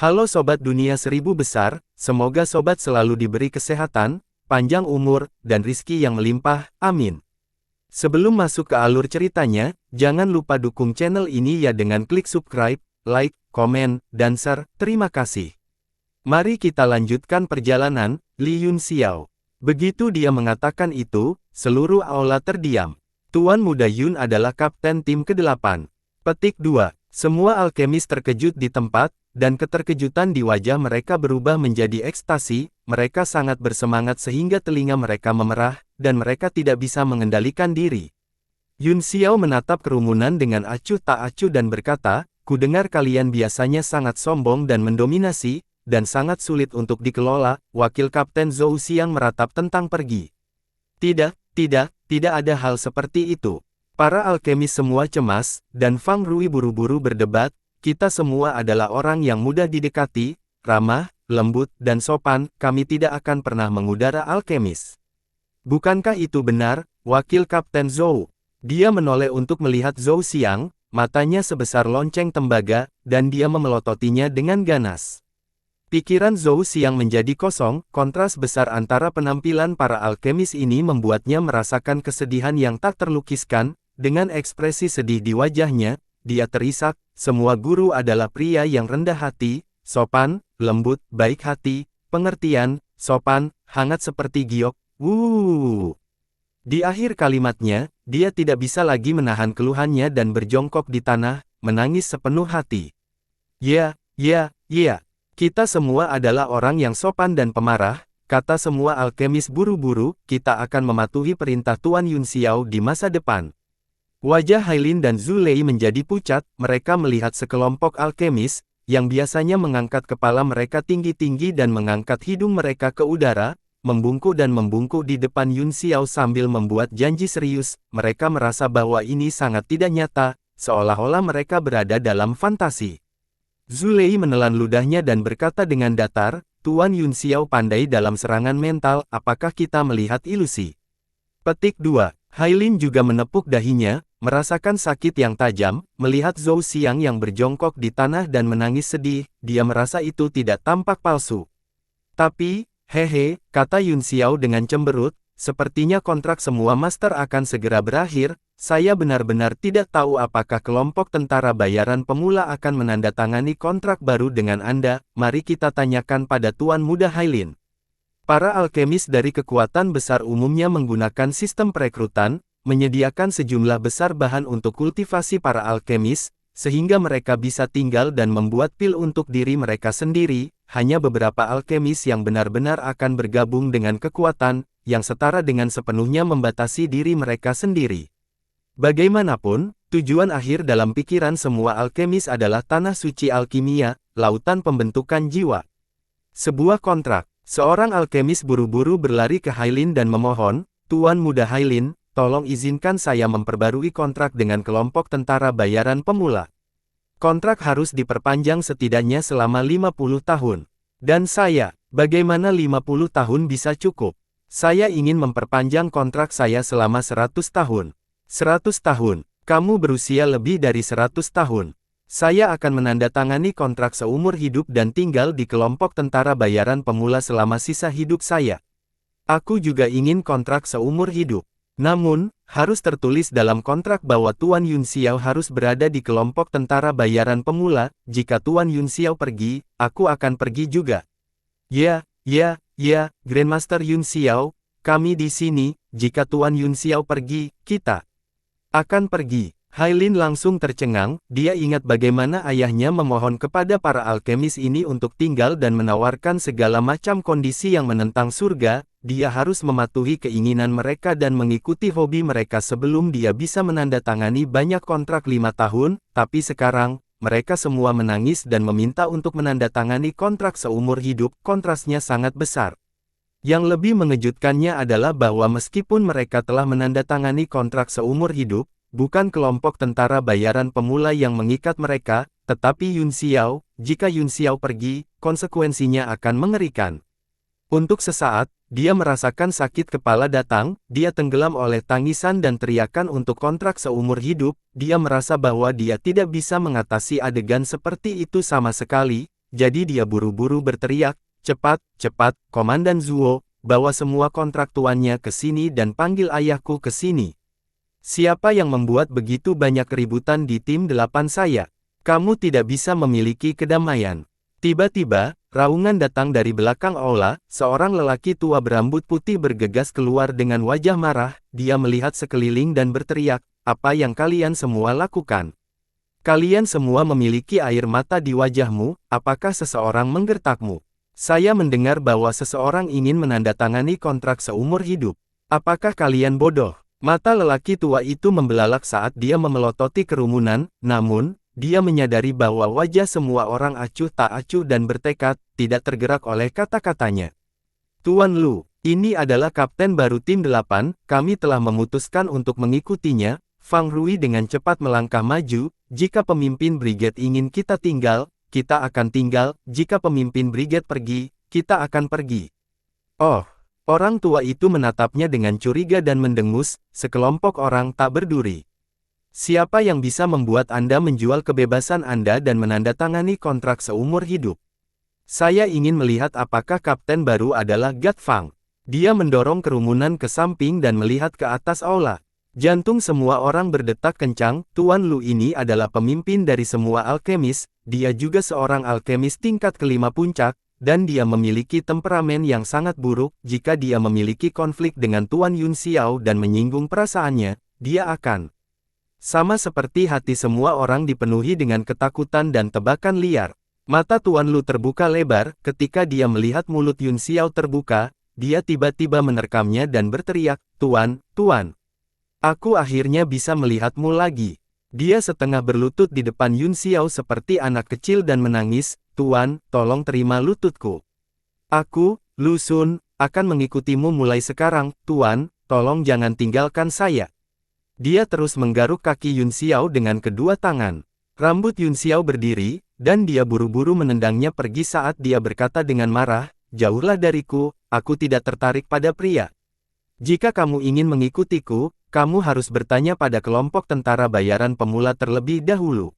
Halo Sobat Dunia Seribu Besar, semoga Sobat selalu diberi kesehatan, panjang umur, dan rizki yang melimpah, amin. Sebelum masuk ke alur ceritanya, jangan lupa dukung channel ini ya dengan klik subscribe, like, komen, dan share, terima kasih. Mari kita lanjutkan perjalanan, Li Yunxiao. Begitu dia mengatakan itu, seluruh aula terdiam. Tuan Muda Yun adalah kapten tim ke-8. Petik 2. Semua alkemis terkejut di tempat, dan keterkejutan di wajah mereka berubah menjadi ekstasi, mereka sangat bersemangat sehingga telinga mereka memerah, dan mereka tidak bisa mengendalikan diri. Yunxiao menatap kerumunan dengan acuh tak acuh dan berkata, "Kudengar kalian biasanya sangat sombong dan mendominasi, dan sangat sulit untuk dikelola." Wakil Kapten Zhou Xiang meratap tentang pergi. Tidak ada hal seperti itu. Para alkemis semua cemas, dan Fang Rui buru-buru berdebat, "Kita semua adalah orang yang mudah didekati, ramah, lembut, dan sopan, kami tidak akan pernah mengudara alkemis." "Bukankah itu benar, Wakil Kapten Zhou?" Dia menoleh untuk melihat Zhou Xiang, matanya sebesar lonceng tembaga, dan dia memelototinya dengan ganas. Pikiran Zhou Xiang menjadi kosong, kontras besar antara penampilan para alkemis ini membuatnya merasakan kesedihan yang tak terlukiskan, dengan ekspresi sedih di wajahnya, dia terisak, "Semua guru adalah pria yang rendah hati, sopan, lembut, baik hati, pengertian, sopan, hangat seperti giok." Di akhir kalimatnya, dia tidak bisa lagi menahan keluhannya dan berjongkok di tanah, menangis sepenuh hati. Ya, kita semua adalah orang yang sopan dan pemarah," kata semua alkemis buru-buru, "kita akan mematuhi perintah Tuan Yunxiao di masa depan." Wajah Hailin dan Zhu Lei menjadi pucat, mereka melihat sekelompok alkemis, yang biasanya mengangkat kepala mereka tinggi-tinggi dan mengangkat hidung mereka ke udara, membungkuk di depan Yunxiao sambil membuat janji serius, mereka merasa bahwa ini sangat tidak nyata, seolah-olah mereka berada dalam fantasi. Zhu Lei menelan ludahnya dan berkata dengan datar, "Tuan Yunxiao pandai dalam serangan mental, apakah kita melihat ilusi?" Petik 2. Hailin juga menepuk dahinya, merasakan sakit yang tajam, melihat Zhou Xiang yang berjongkok di tanah dan menangis sedih, dia merasa itu tidak tampak palsu. "Tapi, hehe," kata Yunxiao dengan cemberut, "sepertinya kontrak semua master akan segera berakhir, saya benar-benar tidak tahu apakah kelompok tentara bayaran pemula akan menandatangani kontrak baru dengan Anda, mari kita tanyakan pada Tuan Muda Hailin." Para alkemis dari kekuatan besar umumnya menggunakan sistem perekrutan, menyediakan sejumlah besar bahan untuk kultivasi para alkemis, sehingga mereka bisa tinggal dan membuat pil untuk diri mereka sendiri. Hanya beberapa alkemis yang benar-benar akan bergabung dengan kekuatan, yang setara dengan sepenuhnya membatasi diri mereka sendiri. Bagaimanapun, tujuan akhir dalam pikiran semua alkemis adalah tanah suci alkimia, lautan pembentukan jiwa. Sebuah kontrak. Seorang alkemis buru-buru berlari ke Hailin dan memohon, "Tuan Muda Hailin, tolong izinkan saya memperbarui kontrak dengan kelompok tentara bayaran pemula. Kontrak harus diperpanjang setidaknya selama 50 tahun. Dan saya, bagaimana 50 tahun bisa cukup? Saya ingin memperpanjang kontrak saya selama 100 tahun. 100 tahun, kamu berusia lebih dari 100 tahun. Saya akan menandatangani kontrak seumur hidup dan tinggal di kelompok tentara bayaran pemula selama sisa hidup saya. Aku juga ingin kontrak seumur hidup. Namun, harus tertulis dalam kontrak bahwa Tuan Yunxiao harus berada di kelompok tentara bayaran pemula, jika Tuan Yunxiao pergi, aku akan pergi juga." Ya, Grandmaster Yunxiao, kami di sini, jika Tuan Yunxiao pergi, kita akan pergi. Hailin langsung tercengang, dia ingat bagaimana ayahnya memohon kepada para alkemis ini untuk tinggal dan menawarkan segala macam kondisi yang menentang surga, dia harus mematuhi keinginan mereka dan mengikuti hobi mereka sebelum dia bisa menandatangani banyak kontrak 5 tahun, tapi sekarang, mereka semua menangis dan meminta untuk menandatangani kontrak seumur hidup, kontrasnya sangat besar. Yang lebih mengejutkannya adalah bahwa meskipun mereka telah menandatangani kontrak seumur hidup, bukan kelompok tentara bayaran pemula yang mengikat mereka, tetapi Yunxiao. Jika Yunxiao pergi, konsekuensinya akan mengerikan. Untuk sesaat, dia merasakan sakit kepala datang, dia tenggelam oleh tangisan dan teriakan untuk kontrak seumur hidup, dia merasa bahwa dia tidak bisa mengatasi adegan seperti itu sama sekali, jadi dia buru-buru berteriak, cepat, cepat, Komandan Zuo, bawa semua kontrak tuannya ke sini dan panggil ayahku ke sini. Siapa yang membuat begitu banyak keributan di tim 8 saya? Kamu tidak bisa memiliki kedamaian. Tiba-tiba, raungan datang dari belakang aula, seorang lelaki tua berambut putih bergegas keluar dengan wajah marah, dia melihat sekeliling dan berteriak, apa yang kalian semua lakukan? Kalian semua memiliki air mata di wajahmu, apakah seseorang menggertakmu? Saya mendengar bahwa seseorang ingin menandatangani kontrak seumur hidup. Apakah kalian bodoh? Mata lelaki tua itu membelalak saat dia memelototi kerumunan, namun, dia menyadari bahwa wajah semua orang acuh tak acuh dan bertekad, tidak tergerak oleh kata-katanya. Tuan Lu, ini adalah kapten baru tim 8, kami telah memutuskan untuk mengikutinya. Fang Rui dengan cepat melangkah maju, jika pemimpin brigade ingin kita tinggal, kita akan tinggal, jika pemimpin brigade pergi, kita akan pergi. Oh, orang tua itu menatapnya dengan curiga dan mendengus, sekelompok orang tak berduri. Siapa yang bisa membuat Anda menjual kebebasan Anda dan menandatangani kontrak seumur hidup? Saya ingin melihat apakah kapten baru adalah Gat Fang. Dia mendorong kerumunan ke samping dan melihat ke atas aula. Jantung semua orang berdetak kencang, Tuan Lu ini adalah pemimpin dari semua alkemis, dia juga seorang alkemis tingkat kelima puncak, dan dia memiliki temperamen yang sangat buruk. Jika dia memiliki konflik dengan Tuan Yun Xiao dan menyinggung perasaannya, dia akan sama seperti hati semua orang dipenuhi dengan ketakutan dan tebakan liar. Mata Tuan Lu terbuka lebar, ketika dia melihat mulut Yun Xiao terbuka, dia tiba-tiba menerkamnya dan berteriak, Tuan, Tuan. Aku akhirnya bisa melihatmu lagi. Dia setengah berlutut di depan Yun Xiao seperti anak kecil dan menangis, Tuan, tolong terima lututku. Aku, Lu Xun, akan mengikutimu mulai sekarang, Tuan, tolong jangan tinggalkan saya. Dia terus menggaruk kaki Yun Xiao dengan kedua tangan. Rambut Yun Xiao berdiri, dan dia buru-buru menendangnya pergi saat dia berkata dengan marah, jauhlah dariku, aku tidak tertarik pada pria. Jika kamu ingin mengikutiku, kamu harus bertanya pada kelompok tentara bayaran pemula terlebih dahulu.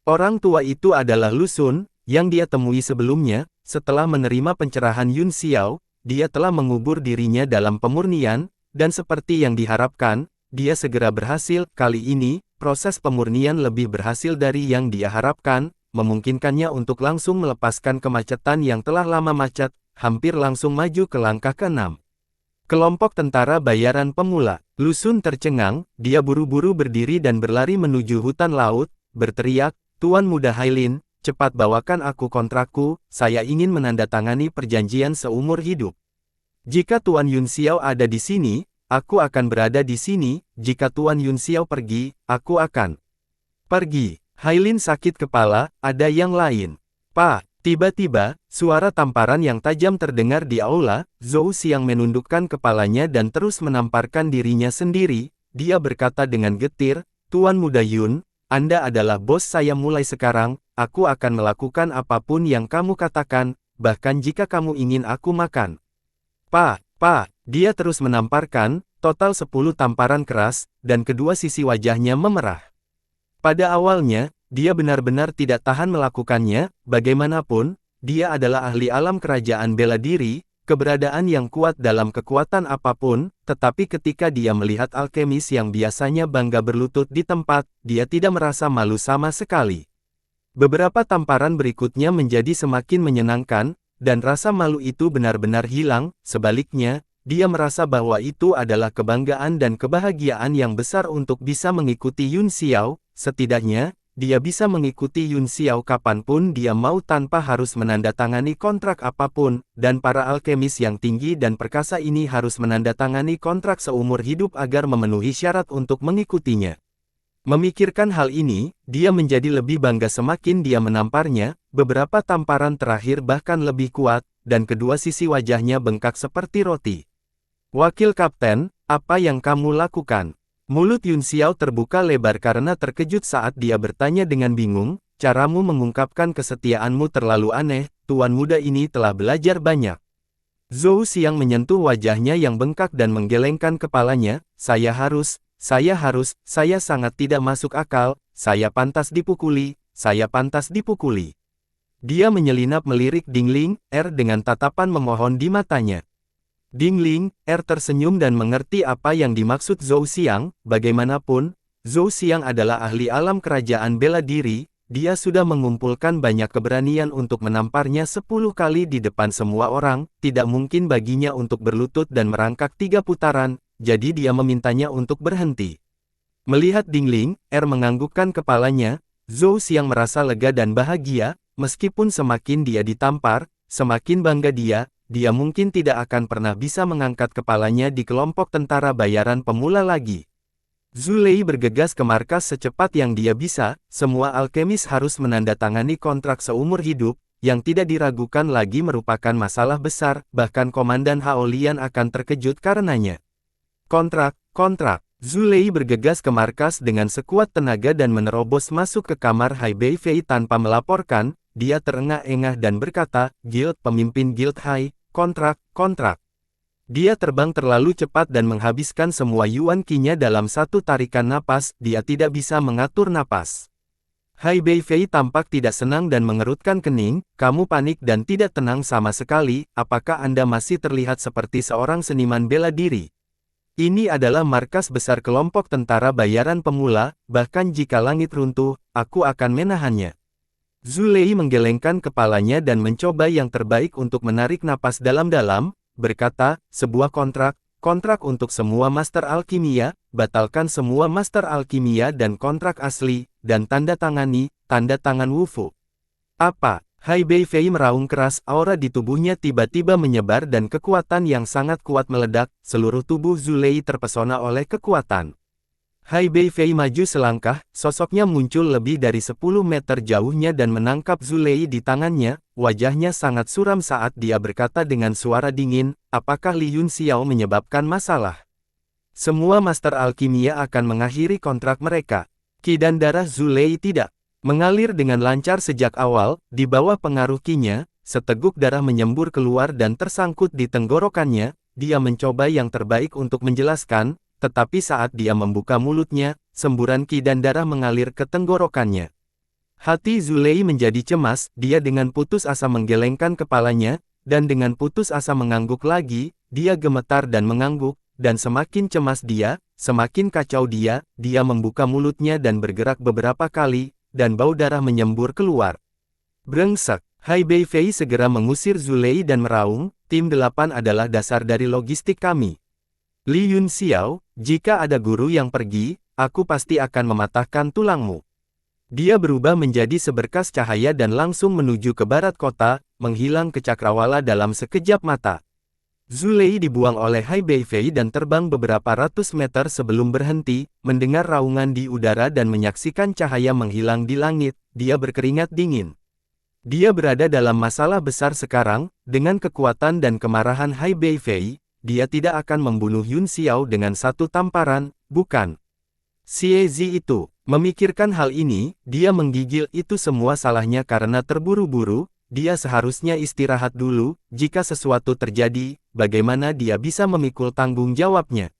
Orang tua itu adalah Lu Xun, yang dia temui sebelumnya. Setelah menerima pencerahan Yun Xiao, dia telah mengubur dirinya dalam pemurnian, dan seperti yang diharapkan, dia segera berhasil. Kali ini, proses pemurnian lebih berhasil dari yang dia harapkan, memungkinkannya untuk langsung melepaskan kemacetan yang telah lama macet, hampir langsung maju ke langkah ke-6. Kelompok tentara bayaran pemula. Lu Xun tercengang, dia buru-buru berdiri dan berlari menuju hutan laut, berteriak, Tuan Muda Hailin, cepat bawakan aku kontrakku, saya ingin menandatangani perjanjian seumur hidup. Jika Tuan Yun Xiao ada di sini, aku akan berada di sini, jika Tuan Yun Xiao pergi, aku akan pergi. Hailin sakit kepala, ada yang lain. Pak. Tiba-tiba, suara tamparan yang tajam terdengar di aula. Zhou Xiang menundukkan kepalanya dan terus menamparkan dirinya sendiri. Dia berkata dengan getir, Tuan Muda Yun, Anda adalah bos saya mulai sekarang, aku akan melakukan apapun yang kamu katakan, bahkan jika kamu ingin aku makan. Pak, dia terus menamparkan, total 10 tamparan keras, dan kedua sisi wajahnya memerah. Pada awalnya, dia benar-benar tidak tahan melakukannya, bagaimanapun, dia adalah ahli alam kerajaan bela diri, keberadaan yang kuat dalam kekuatan apapun, tetapi ketika dia melihat alkemis yang biasanya bangga berlutut di tempat, dia tidak merasa malu sama sekali. Beberapa tamparan berikutnya menjadi semakin menyenangkan, dan rasa malu itu benar-benar hilang. Sebaliknya, dia merasa bahwa itu adalah kebanggaan dan kebahagiaan yang besar untuk bisa mengikuti Yun Xiao. Setidaknya, dia bisa mengikuti Yun Xiao kapanpun dia mau tanpa harus menandatangani kontrak apapun, dan para alkemis yang tinggi dan perkasa ini harus menandatangani kontrak seumur hidup agar memenuhi syarat untuk mengikutinya. Memikirkan hal ini, dia menjadi lebih bangga semakin dia menamparnya. Beberapa tamparan terakhir bahkan lebih kuat, dan kedua sisi wajahnya bengkak seperti roti. Wakil Kapten, apa yang kamu lakukan? Mulut Yun Xiao terbuka lebar karena terkejut saat dia bertanya dengan bingung, caramu mengungkapkan kesetiaanmu terlalu aneh, tuan muda ini telah belajar banyak. Zhou Xiang menyentuh wajahnya yang bengkak dan menggelengkan kepalanya, saya sangat tidak masuk akal, saya pantas dipukuli. Dia menyelinap melirik Dingling, dengan tatapan memohon di matanya. Dingling, tersenyum dan mengerti apa yang dimaksud Zhou Xiang. Bagaimanapun, Zhou Xiang adalah ahli alam kerajaan bela diri. Dia sudah mengumpulkan banyak keberanian untuk menamparnya 10 kali di depan semua orang. Tidak mungkin baginya untuk berlutut dan merangkak 3 putaran, jadi dia memintanya untuk berhenti. Melihat Dingling, menganggukkan kepalanya, Zhou Xiang merasa lega dan bahagia. Meskipun semakin dia ditampar, semakin bangga dia mungkin tidak akan pernah bisa mengangkat kepalanya di kelompok tentara bayaran pemula lagi. Zulei bergegas ke markas secepat yang dia bisa. Semua alkemis harus menandatangani kontrak seumur hidup, yang tidak diragukan lagi merupakan masalah besar, bahkan Komandan Haolian akan terkejut karenanya. Kontrak. Zulei bergegas ke markas dengan sekuat tenaga dan menerobos masuk ke kamar Hai Beifei tanpa melaporkan. Dia terengah-engah dan berkata, pemimpin Guild Hai, kontrak. Dia terbang terlalu cepat dan menghabiskan semua yuan Qi-nya dalam satu tarikan napas. Dia tidak bisa mengatur napas. Hai Beifei tampak tidak senang dan mengerutkan kening. Kamu panik dan tidak tenang sama sekali. Apakah Anda masih terlihat seperti seorang seniman bela diri? Ini adalah markas besar kelompok tentara bayaran pemula. Bahkan jika langit runtuh, aku akan menahannya. Zulei menggelengkan kepalanya dan mencoba yang terbaik untuk menarik napas dalam-dalam, berkata, sebuah kontrak untuk semua master alkimia, batalkan semua master alkimia dan kontrak asli, dan tanda tangan Wufu. Apa? Hai Beifei meraung keras, aura di tubuhnya tiba-tiba menyebar dan kekuatan yang sangat kuat meledak. Seluruh tubuh Zulei terpesona oleh kekuatan. Hai Beifei maju selangkah, sosoknya muncul lebih dari 10 meter jauhnya dan menangkap Zulei di tangannya. Wajahnya sangat suram saat dia berkata dengan suara dingin, apakah Li Yunxiao menyebabkan masalah? Semua master alkimia akan mengakhiri kontrak mereka. Qi dan darah Zulei tidak mengalir dengan lancar sejak awal. Di bawah pengaruh Qi-nya, seteguk darah menyembur keluar dan tersangkut di tenggorokannya. Dia mencoba yang terbaik untuk menjelaskan, tetapi saat dia membuka mulutnya, semburan Qi dan darah mengalir ke tenggorokannya. Hati Zulei menjadi cemas. Dia dengan putus asa menggelengkan kepalanya, dan dengan putus asa mengangguk lagi. Dia gemetar dan mengangguk, dan semakin cemas dia, semakin kacau dia. Dia membuka mulutnya dan bergerak beberapa kali, dan bau darah menyembur keluar. Brengsek! Hai Beifei segera mengusir Zulei dan meraung, tim 8 adalah dasar dari logistik kami. Li Yunxiao, jika ada guru yang pergi, aku pasti akan mematahkan tulangmu. Dia berubah menjadi seberkas cahaya dan langsung menuju ke barat kota, menghilang ke cakrawala dalam sekejap mata. Zulei dibuang oleh Hai Beifei dan terbang beberapa ratus meter sebelum berhenti, mendengar raungan di udara dan menyaksikan cahaya menghilang di langit. Dia berkeringat dingin. Dia berada dalam masalah besar sekarang. Dengan kekuatan dan kemarahan Hai Beifei, dia tidak akan membunuh Yunxiao dengan satu tamparan, bukan? Xie Zi itu, memikirkan hal ini, dia menggigil. Itu semua salahnya karena terburu-buru. Dia seharusnya istirahat dulu. Jika sesuatu terjadi, bagaimana dia bisa memikul tanggung jawabnya?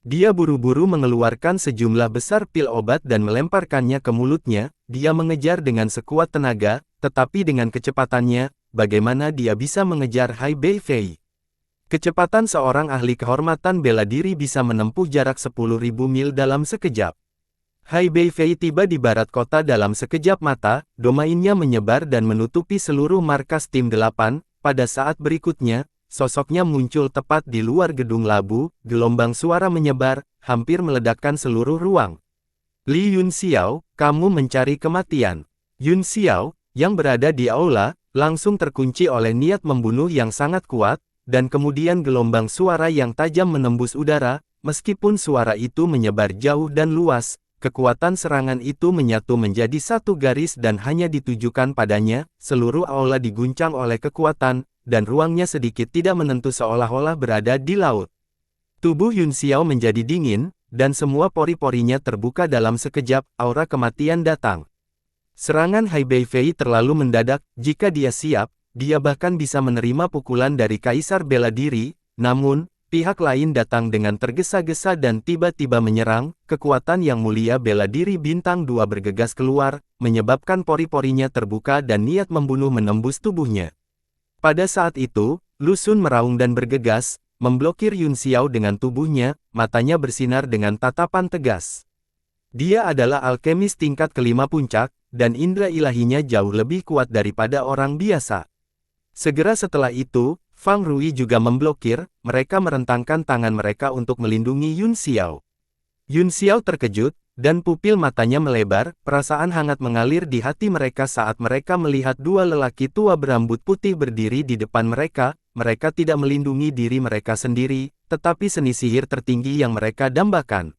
Dia buru-buru mengeluarkan sejumlah besar pil obat dan melemparkannya ke mulutnya. Dia mengejar dengan sekuat tenaga, tetapi dengan kecepatannya, bagaimana dia bisa mengejar Hai Beifei? Kecepatan seorang ahli kehormatan bela diri bisa menempuh jarak 10.000 mil dalam sekejap. Hai Beifei tiba di barat kota dalam sekejap mata. Domainnya menyebar dan menutupi seluruh markas tim 8. Pada saat berikutnya, sosoknya muncul tepat di luar gedung labu. Gelombang suara menyebar, hampir meledakkan seluruh ruang. Li Yunxiao, kamu mencari kematian. Yunxiao, yang berada di aula, langsung terkunci oleh niat membunuh yang sangat kuat. Dan kemudian gelombang suara yang tajam menembus udara. Meskipun suara itu menyebar jauh dan luas, kekuatan serangan itu menyatu menjadi satu garis dan hanya ditujukan padanya. Seluruh aula diguncang oleh kekuatan, dan ruangnya sedikit tidak menentu seolah-olah berada di laut. Tubuh Yunxiao menjadi dingin, dan semua pori-porinya terbuka dalam sekejap. Aura kematian datang. Serangan Hai Beifei terlalu mendadak. Jika dia siap, dia bahkan bisa menerima pukulan dari Kaisar Bela Diri. Namun, pihak lain datang dengan tergesa-gesa dan tiba-tiba menyerang. Kekuatan yang mulia bela diri bintang 2 bergegas keluar, menyebabkan pori-porinya terbuka dan niat membunuh menembus tubuhnya. Pada saat itu, Lu Xun meraung dan bergegas, memblokir Yun Xiao dengan tubuhnya, matanya bersinar dengan tatapan tegas. Dia adalah alkemis tingkat kelima puncak, dan indera ilahinya jauh lebih kuat daripada orang biasa. Segera setelah itu, Fang Rui juga memblokir, mereka merentangkan tangan mereka untuk melindungi Yun Xiao. Yun Xiao terkejut, dan pupil matanya melebar, perasaan hangat mengalir di hati mereka saat mereka melihat 2 lelaki tua berambut putih berdiri di depan mereka tidak melindungi diri mereka sendiri, tetapi seni sihir tertinggi yang mereka dambakan.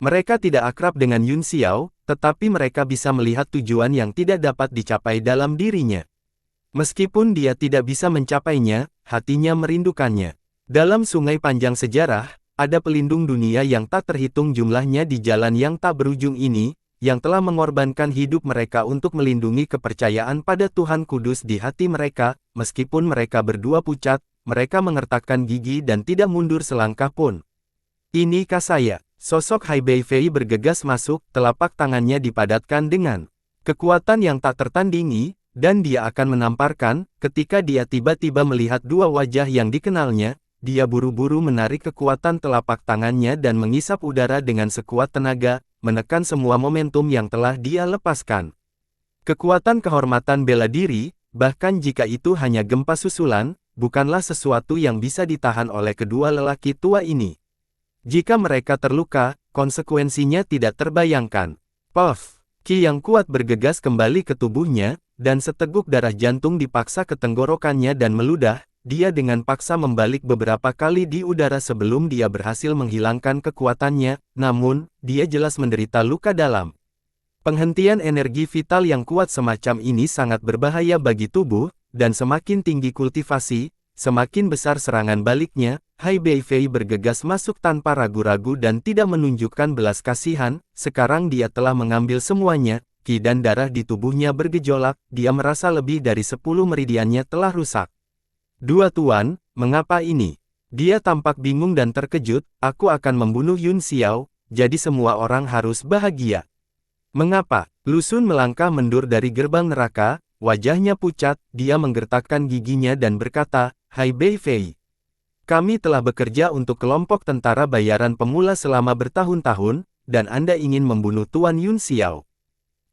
Mereka tidak akrab dengan Yun Xiao, tetapi mereka bisa melihat tujuan yang tidak dapat dicapai dalam dirinya. Meskipun dia tidak bisa mencapainya, hatinya merindukannya. Dalam sungai panjang sejarah, ada pelindung dunia yang tak terhitung jumlahnya di jalan yang tak berujung ini, yang telah mengorbankan hidup mereka untuk melindungi kepercayaan pada Tuhan Kudus di hati mereka. Meskipun mereka berdua pucat, mereka mengertakkan gigi dan tidak mundur selangkah pun. Ini saya. Sosok Hai Beifei bergegas masuk, telapak tangannya dipadatkan dengan kekuatan yang tak tertandingi, dan dia akan menamparkan. Ketika dia tiba-tiba melihat 2 wajah yang dikenalnya, dia buru-buru menarik kekuatan telapak tangannya dan mengisap udara dengan sekuat tenaga, menekan semua momentum yang telah dia lepaskan. Kekuatan kehormatan bela diri, bahkan jika itu hanya gempa susulan, bukanlah sesuatu yang bisa ditahan oleh kedua lelaki tua ini. Jika mereka terluka, konsekuensinya tidak terbayangkan. Puff! Ki yang kuat bergegas kembali ke tubuhnya, dan seteguk darah jantung dipaksa ke tenggorokannya dan meludah. Dia dengan paksa membalik beberapa kali di udara sebelum dia berhasil menghilangkan kekuatannya, namun, dia jelas menderita luka dalam. Penghentian energi vital yang kuat semacam ini sangat berbahaya bagi tubuh, dan semakin tinggi kultivasi, semakin besar serangan baliknya. Hai Beifei bergegas masuk tanpa ragu-ragu dan tidak menunjukkan belas kasihan. Sekarang dia telah mengambil semuanya, ki dan darah di tubuhnya bergejolak, dia merasa lebih dari 10 meridiannya telah rusak. Dua tuan, mengapa ini? Dia tampak bingung dan terkejut. Aku akan membunuh Yun Xiao, jadi semua orang harus bahagia. Mengapa? Lu Xun melangkah mundur dari gerbang neraka, wajahnya pucat, dia menggertakkan giginya dan berkata, Hai Beifei. Kami telah bekerja untuk kelompok tentara bayaran pemula selama bertahun-tahun, dan Anda ingin membunuh Tuan Yun Xiao.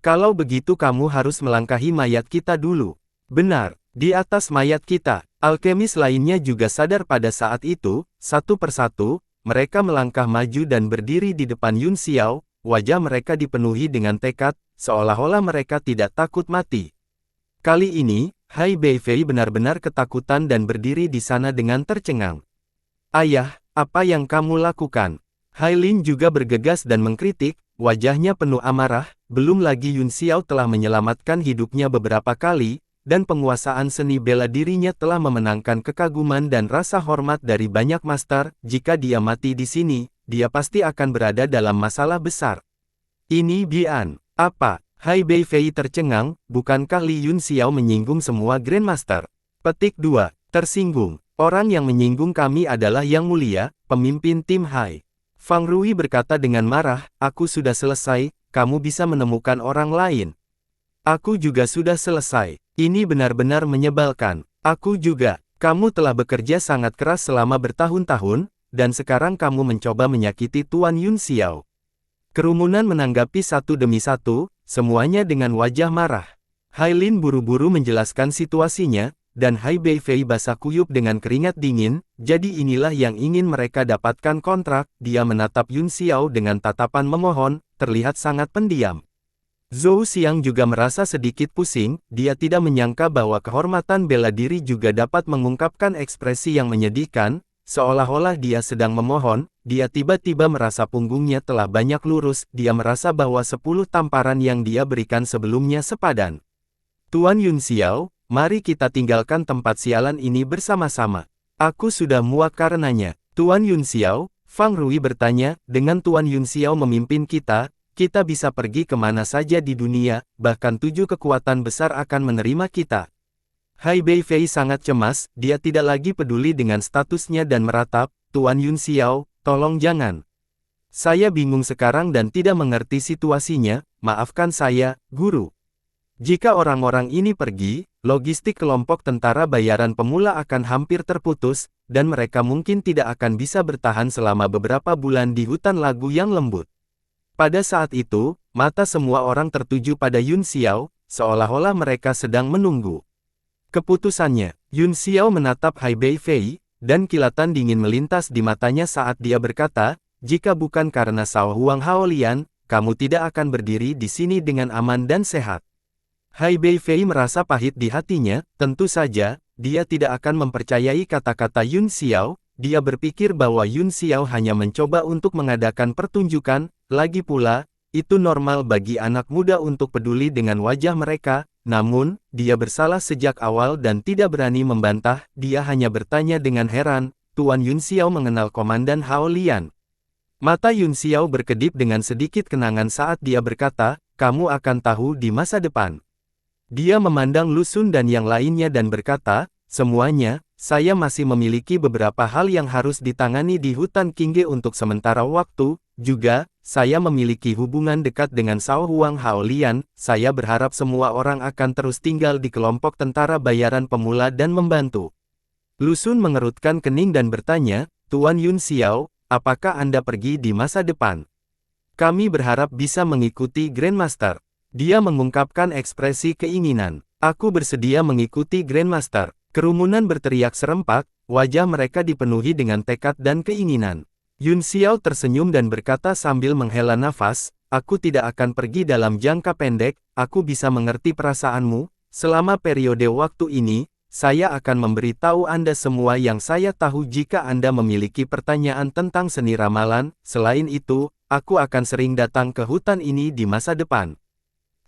Kalau begitu kamu harus melangkahi mayat kita dulu. Benar, di atas mayat kita. Alkemis lainnya juga sadar pada saat itu, satu persatu, mereka melangkah maju dan berdiri di depan Yun Xiao, wajah mereka dipenuhi dengan tekad, seolah-olah mereka tidak takut mati. Kali ini, Hai Beifei benar-benar ketakutan dan berdiri di sana dengan tercengang. Ayah, apa yang kamu lakukan? Hai Lin juga bergegas dan mengkritik, wajahnya penuh amarah. Belum lagi Yun Xiao telah menyelamatkan hidupnya beberapa kali, dan penguasaan seni bela dirinya telah memenangkan kekaguman dan rasa hormat dari banyak master. Jika dia mati di sini, dia pasti akan berada dalam masalah besar. Ini Bian. Apa? Hai Beifei tercengang, bukankah Li Yun Xiao menyinggung semua Grandmaster? Petik 2. Tersinggung. Orang yang menyinggung kami adalah Yang Mulia, pemimpin tim Hai. Fang Rui berkata dengan marah, aku sudah selesai, kamu bisa menemukan orang lain. Aku juga sudah selesai. Ini benar-benar menyebalkan. Aku juga. Kamu telah bekerja sangat keras selama bertahun-tahun, dan sekarang kamu mencoba menyakiti Tuan Yun Xiao. Kerumunan menanggapi satu demi satu, semuanya dengan wajah marah. Hai Lin buru-buru menjelaskan situasinya, dan Hai Beifei basah kuyup dengan keringat dingin. Jadi inilah yang ingin mereka dapatkan kontrak. Dia menatap Yun Xiao dengan tatapan memohon, terlihat sangat pendiam. Zhou Xiang juga merasa sedikit pusing, dia tidak menyangka bahwa kehormatan bela diri juga dapat mengungkapkan ekspresi yang menyedihkan, seolah-olah dia sedang memohon. Dia tiba-tiba merasa punggungnya telah banyak lurus, dia merasa bahwa 10 tamparan yang dia berikan sebelumnya sepadan. Tuan Yun Xiao, mari kita tinggalkan tempat sialan ini bersama-sama. Aku sudah muak karenanya. Tuan Yun Xiao, Fang Rui bertanya, dengan Tuan Yun Xiao memimpin kita bisa pergi kemana saja di dunia, bahkan 7 kekuatan besar akan menerima kita. Hai Beifei sangat cemas, dia tidak lagi peduli dengan statusnya dan meratap, Tuan Yun Xiao, tolong jangan. Saya bingung sekarang dan tidak mengerti situasinya, maafkan saya, Guru. Jika orang-orang ini pergi, logistik kelompok tentara bayaran pemula akan hampir terputus, dan mereka mungkin tidak akan bisa bertahan selama beberapa bulan di hutan lagu yang lembut. Pada saat itu, mata semua orang tertuju pada Yun Xiao, seolah-olah mereka sedang menunggu keputusannya. Yun Xiao menatap Hai Beifei, dan kilatan dingin melintas di matanya saat dia berkata, jika bukan karena Sao Huang Haolian, kamu tidak akan berdiri di sini dengan aman dan sehat. Hai Beifei merasa pahit di hatinya, tentu saja, dia tidak akan mempercayai kata-kata Yun Xiao, dia berpikir bahwa Yun Xiao hanya mencoba untuk mengadakan pertunjukan, lagi pula, itu normal bagi anak muda untuk peduli dengan wajah mereka, namun, dia bersalah sejak awal dan tidak berani membantah, dia hanya bertanya dengan heran, Tuan Yun Xiao mengenal Komandan Haolian. Mata Yun Xiao berkedip dengan sedikit kenangan saat dia berkata, kamu akan tahu di masa depan. Dia memandang Lu Xun dan yang lainnya dan berkata, semuanya, saya masih memiliki beberapa hal yang harus ditangani di hutan Qingge untuk sementara waktu, juga, saya memiliki hubungan dekat dengan Sao Huang Haolian, saya berharap semua orang akan terus tinggal di kelompok tentara bayaran pemula dan membantu. Lu Xun mengerutkan kening dan bertanya, Tuan Yun Xiao, apakah Anda pergi di masa depan? Kami berharap bisa mengikuti Grandmaster. Dia mengungkapkan ekspresi keinginan. Aku bersedia mengikuti Grandmaster. Kerumunan berteriak serempak, wajah mereka dipenuhi dengan tekad dan keinginan. Yun Xiao tersenyum dan berkata sambil menghela nafas, aku tidak akan pergi dalam jangka pendek, aku bisa mengerti perasaanmu, selama periode waktu ini, saya akan memberitahu Anda semua yang saya tahu jika Anda memiliki pertanyaan tentang seni ramalan, selain itu, aku akan sering datang ke hutan ini di masa depan.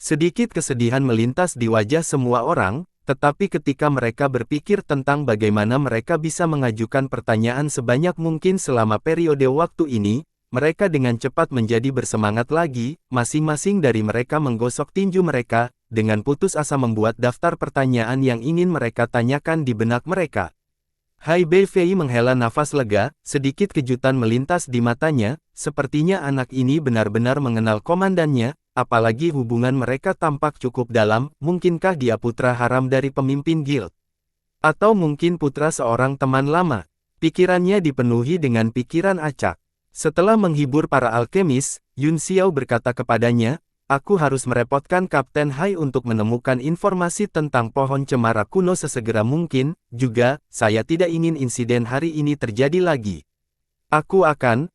Sedikit kesedihan melintas di wajah semua orang, tetapi ketika mereka berpikir tentang bagaimana mereka bisa mengajukan pertanyaan sebanyak mungkin selama periode waktu ini, mereka dengan cepat menjadi bersemangat lagi, masing-masing dari mereka menggosok tinju mereka, dengan putus asa membuat daftar pertanyaan yang ingin mereka tanyakan di benak mereka. Hai Beifei menghela nafas lega, sedikit kejutan melintas di matanya, sepertinya anak ini benar-benar mengenal komandannya, apalagi hubungan mereka tampak cukup dalam, mungkinkah dia putra haram dari pemimpin guild? Atau mungkin putra seorang teman lama? Pikirannya dipenuhi dengan pikiran acak. Setelah menghibur para alkemis, Yun Xiao berkata kepadanya, aku harus merepotkan Kapten Hai untuk menemukan informasi tentang pohon cemara kuno sesegera mungkin, juga, saya tidak ingin insiden hari ini terjadi lagi. Aku akan.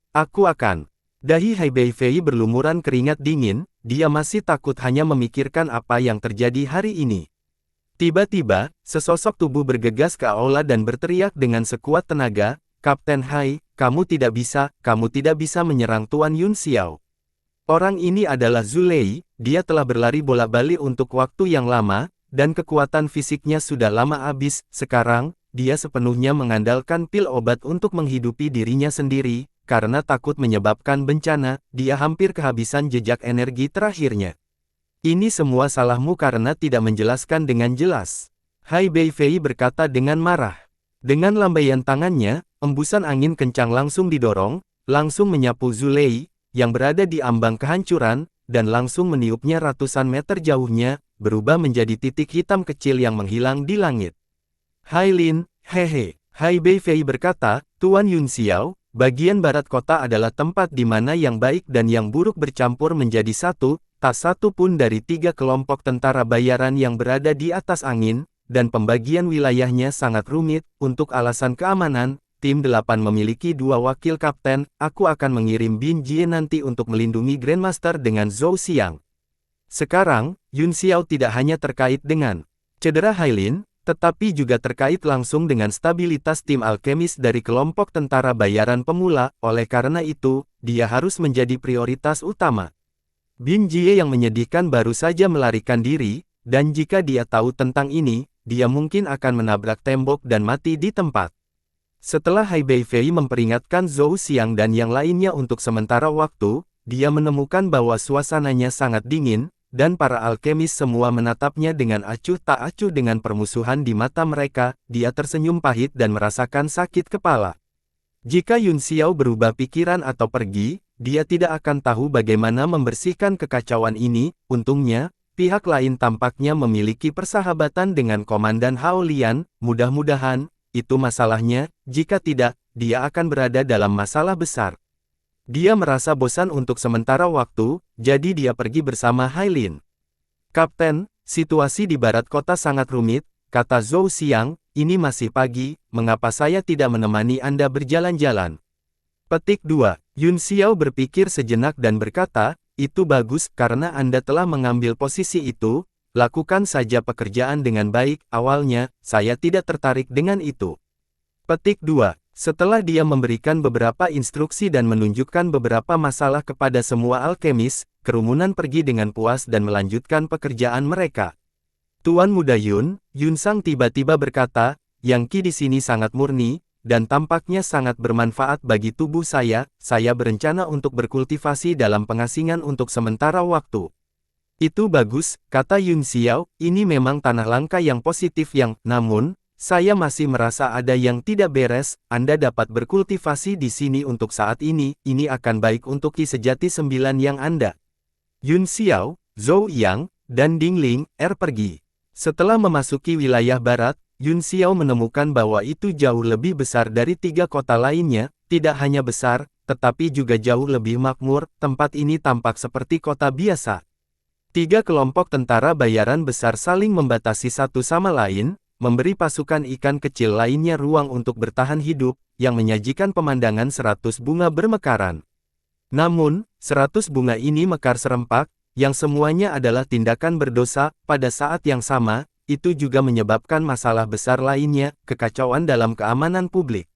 Dahi Hai Beifei berlumuran keringat dingin, dia masih takut hanya memikirkan apa yang terjadi hari ini. Tiba-tiba, sesosok tubuh bergegas ke aula dan berteriak dengan sekuat tenaga, Kapten Hai, kamu tidak bisa menyerang Tuan Yun Xiao. Orang ini adalah Zhu Lei, dia telah berlari bolak-balik untuk waktu yang lama, dan kekuatan fisiknya sudah lama habis, sekarang, dia sepenuhnya mengandalkan pil obat untuk menghidupi dirinya sendiri, karena takut menyebabkan bencana, dia hampir kehabisan jejak energi terakhirnya. Ini semua salahmu karena tidak menjelaskan dengan jelas. Hai Beifei berkata dengan marah. Dengan lambaian tangannya, embusan angin kencang langsung didorong, langsung menyapu Zhu Lei, yang berada di ambang kehancuran, dan langsung meniupnya ratusan meter jauhnya, berubah menjadi titik hitam kecil yang menghilang di langit. Hai Lin, hehe. Hai Beifei berkata, Tuan Yun Xiao, bagian barat kota adalah tempat di mana yang baik dan yang buruk bercampur menjadi satu, tak satu pun dari 3 kelompok tentara bayaran yang berada di atas angin, dan pembagian wilayahnya sangat rumit, untuk alasan keamanan, Tim 8 memiliki 2 wakil kapten, aku akan mengirim Bin Jie nanti untuk melindungi Grandmaster dengan Zhou Xiang. Sekarang, Yun Xiao tidak hanya terkait dengan cedera Hailin, tetapi juga terkait langsung dengan stabilitas tim alkemis dari kelompok tentara bayaran pemula, oleh karena itu, dia harus menjadi prioritas utama. Bin Jie yang menyedihkan baru saja melarikan diri, dan jika dia tahu tentang ini, dia mungkin akan menabrak tembok dan mati di tempat. Setelah Hai Beifei memperingatkan Zhou Xiang dan yang lainnya untuk sementara waktu, dia menemukan bahwa suasananya sangat dingin, dan para alkemis semua menatapnya dengan acuh tak acuh dengan permusuhan di mata mereka, dia tersenyum pahit dan merasakan sakit kepala. Jika Yun Xiao berubah pikiran atau pergi, dia tidak akan tahu bagaimana membersihkan kekacauan ini. Untungnya, pihak lain tampaknya memiliki persahabatan dengan Komandan Hao Lian. Mudah-mudahan, itu masalahnya. Jika tidak, dia akan berada dalam masalah besar. Dia merasa bosan untuk sementara waktu, jadi dia pergi bersama Hailin. Kapten, situasi di barat kota sangat rumit, kata Zhou Xiang. Ini masih pagi, mengapa saya tidak menemani Anda berjalan-jalan? Petik 2. Yun Xiao berpikir sejenak dan berkata, itu bagus karena Anda telah mengambil posisi itu, lakukan saja pekerjaan dengan baik. Awalnya, saya tidak tertarik dengan itu. Petik 2. Setelah dia memberikan beberapa instruksi dan menunjukkan beberapa masalah kepada semua alkemis, kerumunan pergi dengan puas dan melanjutkan pekerjaan mereka. Tuan Muda Yun Sang tiba-tiba berkata, Yang Qi di sini sangat murni, dan tampaknya sangat bermanfaat bagi tubuh saya berencana untuk berkultivasi dalam pengasingan untuk sementara waktu. Itu bagus, kata Yun Xiao, ini memang tanah langka yang positif namun, saya masih merasa ada yang tidak beres. Anda dapat berkultivasi di sini untuk saat ini akan baik untuk Qi sejati 9 yang Anda. Yun Xiao, Zhou Yang, dan Ding Ling pergi. Setelah memasuki wilayah barat, Yun Xiao menemukan bahwa itu jauh lebih besar dari 3 kota lainnya, tidak hanya besar, tetapi juga jauh lebih makmur. Tempat ini tampak seperti kota biasa. 3 kelompok tentara bayaran besar saling membatasi satu sama lain, memberi pasukan ikan kecil lainnya ruang untuk bertahan hidup, yang menyajikan pemandangan 100 bunga bermekaran. Namun, 100 bunga ini mekar serempak, yang semuanya adalah tindakan berdosa. Pada saat yang sama, itu juga menyebabkan masalah besar lainnya, kekacauan dalam keamanan publik.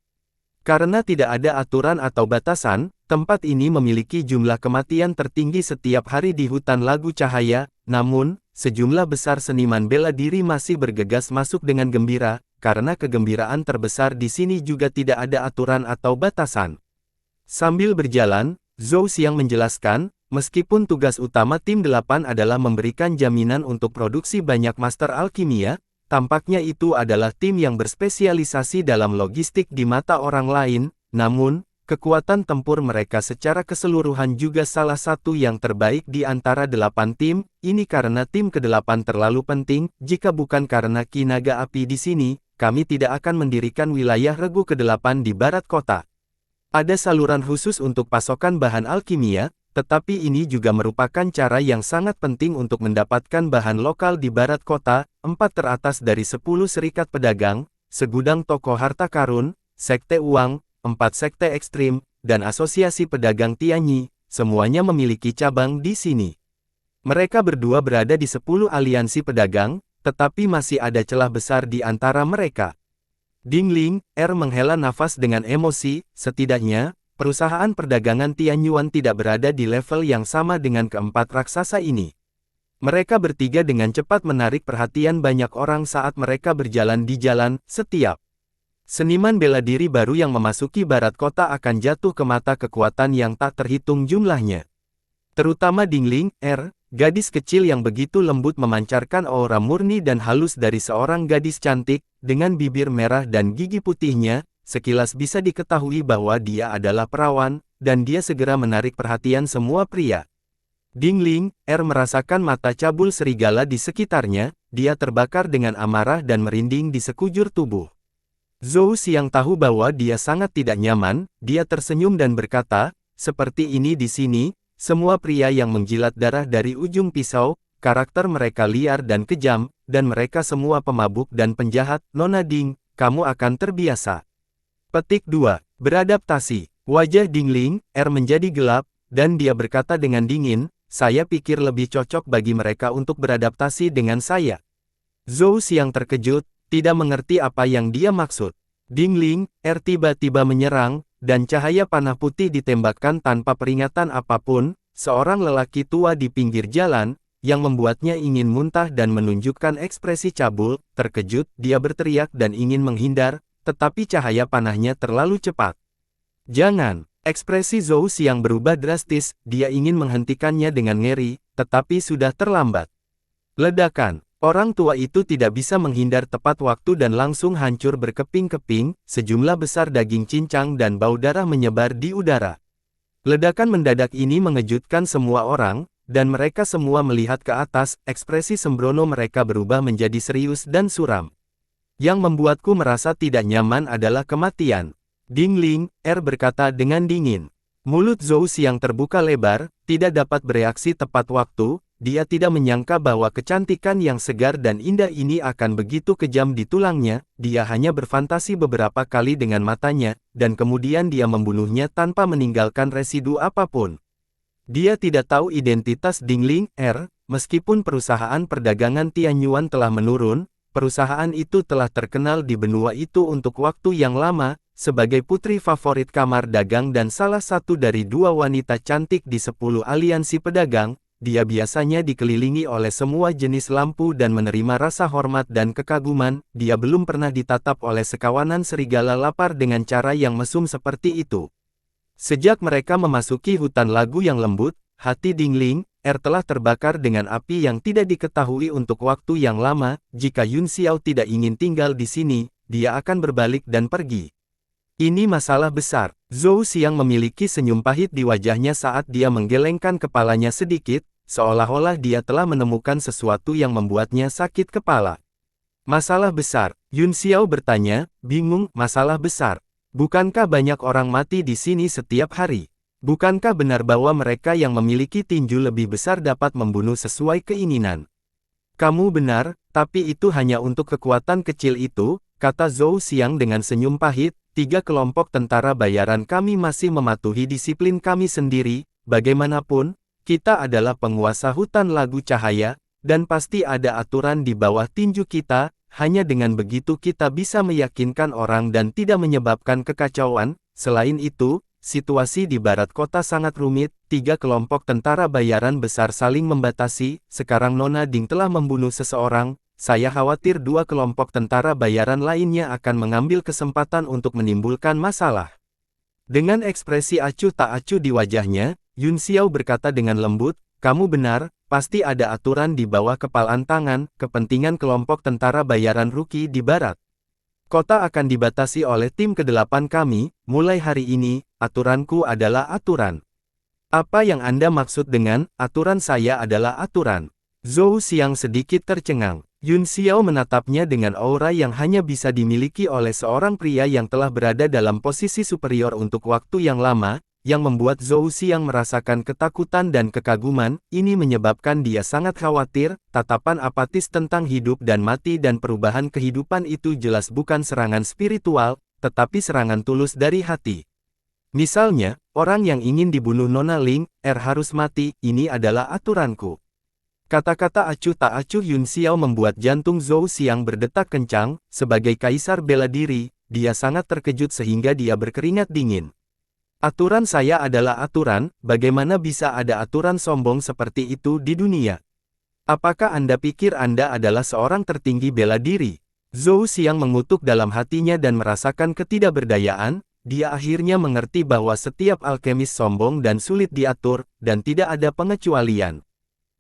Karena tidak ada aturan atau batasan, tempat ini memiliki jumlah kematian tertinggi setiap hari di hutan lagu cahaya. Namun, sejumlah besar seniman bela diri masih bergegas masuk dengan gembira, karena kegembiraan terbesar di sini juga tidak ada aturan atau batasan. Sambil berjalan, Zhou Xiang menjelaskan, meskipun tugas utama tim 8 adalah memberikan jaminan untuk produksi banyak master alkimia, tampaknya itu adalah tim yang berspesialisasi dalam logistik di mata orang lain. Namun, kekuatan tempur mereka secara keseluruhan juga salah satu yang terbaik di antara 8 tim. Ini karena tim ke-8 terlalu penting. Jika bukan karena Qi Naga Api di sini, kami tidak akan mendirikan wilayah regu ke-8 di barat kota. Ada saluran khusus untuk pasokan bahan alkimia, tetapi ini juga merupakan cara yang sangat penting untuk mendapatkan bahan lokal di barat kota. 4 teratas dari 10 serikat pedagang, segudang toko harta karun, sekte uang, 4 sekte ekstrim, dan asosiasi pedagang Tianyi, semuanya memiliki cabang di sini. Mereka berdua berada di 10 aliansi pedagang, tetapi masih ada celah besar di antara mereka. Ding Ling menghela nafas dengan emosi. Setidaknya, perusahaan perdagangan Tianyuan tidak berada di level yang sama dengan keempat raksasa ini. Mereka bertiga dengan cepat menarik perhatian banyak orang saat mereka berjalan di jalan. Setiap seniman bela diri baru yang memasuki barat kota akan jatuh ke mata kekuatan yang tak terhitung jumlahnya. Terutama Ding Ling, gadis kecil yang begitu lembut memancarkan aura murni dan halus dari seorang gadis cantik, dengan bibir merah dan gigi putihnya, sekilas bisa diketahui bahwa dia adalah perawan, dan dia segera menarik perhatian semua pria. Ding Ling, merasakan mata cabul serigala di sekitarnya, dia terbakar dengan amarah dan merinding di sekujur tubuh. Zhou Xiang tahu bahwa dia sangat tidak nyaman, dia tersenyum dan berkata, seperti ini di sini, semua pria yang menjilat darah dari ujung pisau, karakter mereka liar dan kejam, dan mereka semua pemabuk dan penjahat. Nona Ding, kamu akan terbiasa. Petik 2. Beradaptasi. Wajah Ding Ling, menjadi gelap, dan dia berkata dengan dingin, saya pikir lebih cocok bagi mereka untuk beradaptasi dengan saya. Zhou Xiang terkejut, tidak mengerti apa yang dia maksud. Ding Ling, tiba-tiba menyerang, dan cahaya panah putih ditembakkan tanpa peringatan apapun, seorang lelaki tua di pinggir jalan, yang membuatnya ingin muntah dan menunjukkan ekspresi cabul. Terkejut, dia berteriak dan ingin menghindar, tetapi cahaya panahnya terlalu cepat. Jangan! Ekspresi Zhou Xiang berubah drastis, dia ingin menghentikannya dengan ngeri, tetapi sudah terlambat. Ledakan! Orang tua itu tidak bisa menghindar tepat waktu dan langsung hancur berkeping-keping, sejumlah besar daging cincang dan bau darah menyebar di udara. Ledakan mendadak ini mengejutkan semua orang, dan mereka semua melihat ke atas, ekspresi sembrono mereka berubah menjadi serius dan suram. Yang membuatku merasa tidak nyaman adalah kematian. Dingling, berkata dengan dingin. Mulut Zhou Xiang terbuka lebar, tidak dapat bereaksi tepat waktu. Dia tidak menyangka bahwa kecantikan yang segar dan indah ini akan begitu kejam di tulangnya. Dia hanya berfantasi beberapa kali dengan matanya, dan kemudian dia membunuhnya tanpa meninggalkan residu apapun. Dia tidak tahu identitas Dingling, meskipun perusahaan perdagangan Tianyuan telah menurun. Perusahaan itu telah terkenal di benua itu untuk waktu yang lama, sebagai putri favorit kamar dagang dan salah satu dari 2 wanita cantik di 10 aliansi pedagang. Dia biasanya dikelilingi oleh semua jenis lampu dan menerima rasa hormat dan kekaguman. Dia belum pernah ditatap oleh sekawanan serigala lapar dengan cara yang mesum seperti itu. Sejak mereka memasuki hutan lagu yang lembut, hati Dingling, telah terbakar dengan api yang tidak diketahui untuk waktu yang lama. Jika Yun Xiao tidak ingin tinggal di sini, dia akan berbalik dan pergi. Ini masalah besar. Zhou Xiang memiliki senyum pahit di wajahnya saat dia menggelengkan kepalanya sedikit, seolah-olah dia telah menemukan sesuatu yang membuatnya sakit kepala. Masalah besar, Yun Xiao bertanya, bingung, masalah besar. Bukankah banyak orang mati di sini setiap hari? Bukankah benar bahwa mereka yang memiliki tinju lebih besar dapat membunuh sesuai keinginan? Kamu benar, tapi itu hanya untuk kekuatan kecil itu, kata Zhou Xiang dengan senyum pahit. 3 kelompok tentara bayaran kami masih mematuhi disiplin kami sendiri. Bagaimanapun, kita adalah penguasa hutan lagu cahaya, dan pasti ada aturan di bawah tinju kita. Hanya dengan begitu kita bisa meyakinkan orang dan tidak menyebabkan kekacauan. Selain itu, situasi di barat kota sangat rumit. 3 kelompok tentara bayaran besar saling membatasi. Sekarang Nona Ding telah membunuh seseorang. Saya khawatir 2 kelompok tentara bayaran lainnya akan mengambil kesempatan untuk menimbulkan masalah. Dengan ekspresi acuh tak acuh di wajahnya, Yun Xiao berkata dengan lembut, kamu benar, pasti ada aturan di bawah kepalan tangan, kepentingan kelompok tentara bayaran Ruki di barat. Kota akan dibatasi oleh tim ke-8 kami, mulai hari ini, aturanku adalah aturan. Apa yang Anda maksud dengan, aturan saya adalah aturan? Zhou Xiang sedikit tercengang. Yun Xiao menatapnya dengan aura yang hanya bisa dimiliki oleh seorang pria yang telah berada dalam posisi superior untuk waktu yang lama, yang membuat Zhou Xiang merasakan ketakutan dan kekaguman. Ini menyebabkan dia sangat khawatir. Tatapan apatis tentang hidup dan mati dan perubahan kehidupan itu jelas bukan serangan spiritual, tetapi serangan tulus dari hati. Misalnya, orang yang ingin dibunuh Nona Ling, harus mati, ini adalah aturanku. Kata-kata acuh tak acuh Yun Xiao membuat jantung Zhou Xiang berdetak kencang. Sebagai kaisar bela diri, dia sangat terkejut sehingga dia berkeringat dingin. Aturan saya adalah aturan, bagaimana bisa ada aturan sombong seperti itu di dunia? Apakah Anda pikir Anda adalah seorang tertinggi bela diri? Zhou Xiang mengutuk dalam hatinya dan merasakan ketidakberdayaan. Dia akhirnya mengerti bahwa setiap alkemis sombong dan sulit diatur, dan tidak ada pengecualian.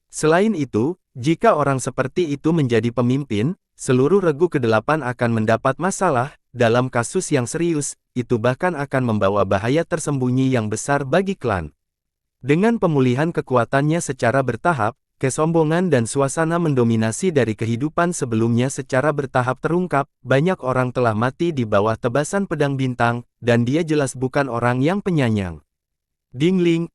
Selain itu, jika orang seperti itu menjadi pemimpin, seluruh regu ke-8 akan mendapat masalah. Dalam kasus yang serius, itu bahkan akan membawa bahaya tersembunyi yang besar bagi klan. Dengan pemulihan kekuatannya secara bertahap, kesombongan dan suasana mendominasi dari kehidupan sebelumnya secara bertahap terungkap. Banyak orang telah mati di bawah tebasan pedang bintang, dan dia jelas bukan orang yang penyayang. Dingling,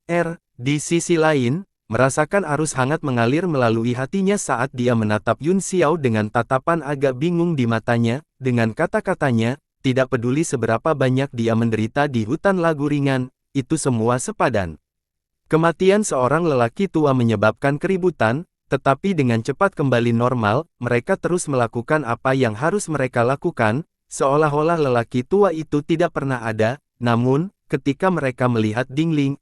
di sisi lain, merasakan arus hangat mengalir melalui hatinya saat dia menatap Yun Xiao dengan tatapan agak bingung di matanya. Dengan kata-katanya, tidak peduli seberapa banyak dia menderita di hutan lagu ringan, itu semua sepadan. Kematian seorang lelaki tua menyebabkan keributan, tetapi dengan cepat kembali normal. Mereka terus melakukan apa yang harus mereka lakukan, seolah-olah lelaki tua itu tidak pernah ada. Namun, ketika mereka melihat Dingling,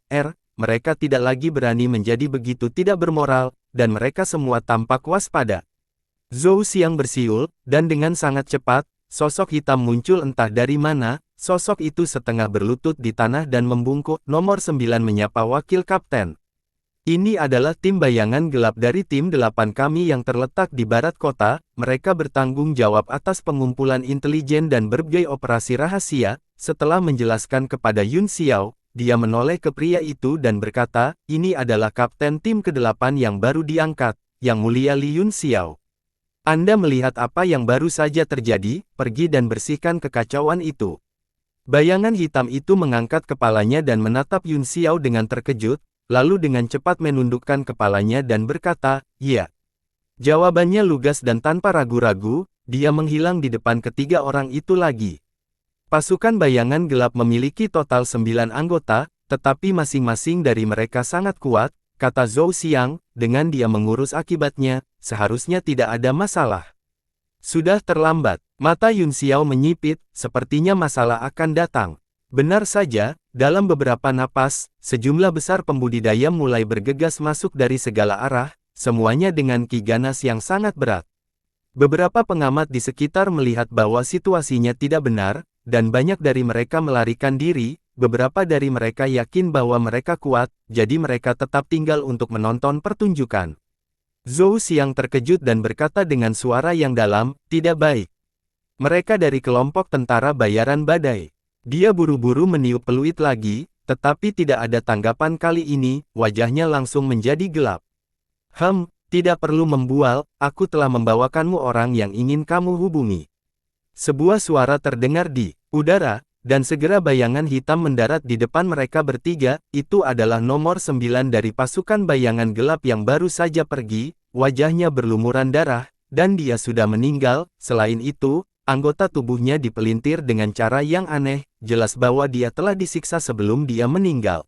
mereka tidak lagi berani menjadi begitu tidak bermoral, dan mereka semua tampak waspada. Zhou Xiang bersiul, dan dengan sangat cepat, sosok hitam muncul entah dari mana. Sosok itu setengah berlutut di tanah dan membungkuk. Nomor 9 menyapa wakil kapten. Ini adalah tim bayangan gelap dari tim 8 kami yang terletak di barat kota, mereka bertanggung jawab atas pengumpulan intelijen dan berbagai operasi rahasia. Setelah menjelaskan kepada Yun Xiao, dia menoleh ke pria itu dan berkata, ini adalah kapten tim ke-8 yang baru diangkat, Yang Mulia Li Yun Xiao. Anda melihat apa yang baru saja terjadi, pergi dan bersihkan kekacauan itu. Bayangan hitam itu mengangkat kepalanya dan menatap Yun Xiao dengan terkejut, lalu dengan cepat menundukkan kepalanya dan berkata, "Ya." Jawabannya lugas dan tanpa ragu-ragu, dia menghilang di depan ketiga orang itu lagi. Pasukan bayangan gelap memiliki total 9 anggota, tetapi masing-masing dari mereka sangat kuat, kata Zhou Xiang, dengan dia mengurus akibatnya, seharusnya tidak ada masalah. Sudah terlambat, mata Yun Xiao menyipit, sepertinya masalah akan datang. Benar saja, dalam beberapa napas, sejumlah besar pembudidaya mulai bergegas masuk dari segala arah, semuanya dengan ki ganas yang sangat berat. Beberapa pengamat di sekitar melihat bahwa situasinya tidak benar, dan banyak dari mereka melarikan diri. Beberapa dari mereka yakin bahwa mereka kuat, jadi mereka tetap tinggal untuk menonton pertunjukan. Zhou Xiang terkejut dan berkata dengan suara yang dalam, "Tidak baik. Mereka dari kelompok tentara bayaran badai." Dia buru-buru meniup peluit lagi, tetapi tidak ada tanggapan kali ini, wajahnya langsung menjadi gelap. Tidak perlu membual, aku telah membawakanmu orang yang ingin kamu hubungi. Sebuah suara terdengar di udara, dan segera bayangan hitam mendarat di depan mereka bertiga. Itu adalah nomor 9 dari pasukan bayangan gelap yang baru saja pergi, wajahnya berlumuran darah, dan dia sudah meninggal. Selain itu, anggota tubuhnya dipelintir dengan cara yang aneh, jelas bahwa dia telah disiksa sebelum dia meninggal.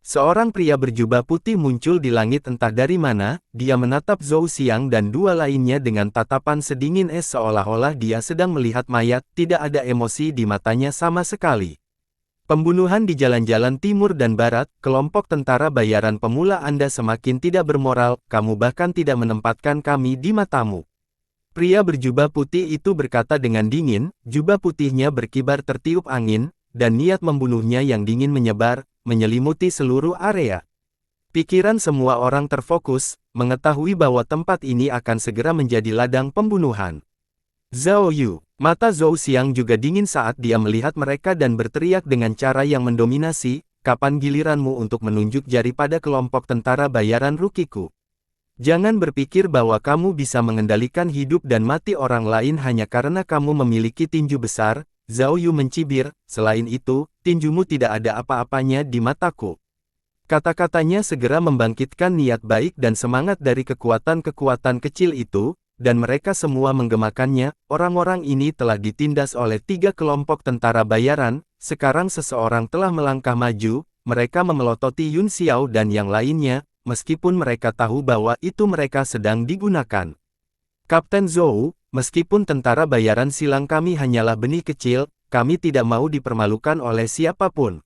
Seorang pria berjubah putih muncul di langit entah dari mana, dia menatap Zhou Xiang dan dua lainnya dengan tatapan sedingin es seolah-olah dia sedang melihat mayat, tidak ada emosi di matanya sama sekali. Pembunuhan di jalan-jalan timur dan barat, kelompok tentara bayaran pemula Anda semakin tidak bermoral, kamu bahkan tidak menempatkan kami di matamu. Pria berjubah putih itu berkata dengan dingin, jubah putihnya berkibar tertiup angin, dan niat membunuhnya yang dingin menyebar, menyelimuti seluruh area. Pikiran semua orang terfokus, mengetahui bahwa tempat ini akan segera menjadi ladang pembunuhan. Zhao Yu, mata Zhou Xiang juga dingin saat dia melihat mereka dan berteriak dengan cara yang mendominasi, kapan giliranmu untuk menunjuk jari pada kelompok tentara bayaran rukiku? Jangan berpikir bahwa kamu bisa mengendalikan hidup dan mati orang lain hanya karena kamu memiliki tinju besar. Zhao Yu mencibir, selain itu, tinjumu tidak ada apa-apanya di mataku. Kata-katanya segera membangkitkan niat baik dan semangat dari kekuatan-kekuatan kecil itu, dan mereka semua menggemakannya. Orang-orang ini telah ditindas oleh 3 kelompok tentara bayaran, sekarang seseorang telah melangkah maju, mereka memelototi Yun Xiao dan yang lainnya, meskipun mereka tahu bahwa itu mereka sedang digunakan. Kapten Zhou, meskipun tentara bayaran silang kami hanyalah benih kecil, kami tidak mau dipermalukan oleh siapapun.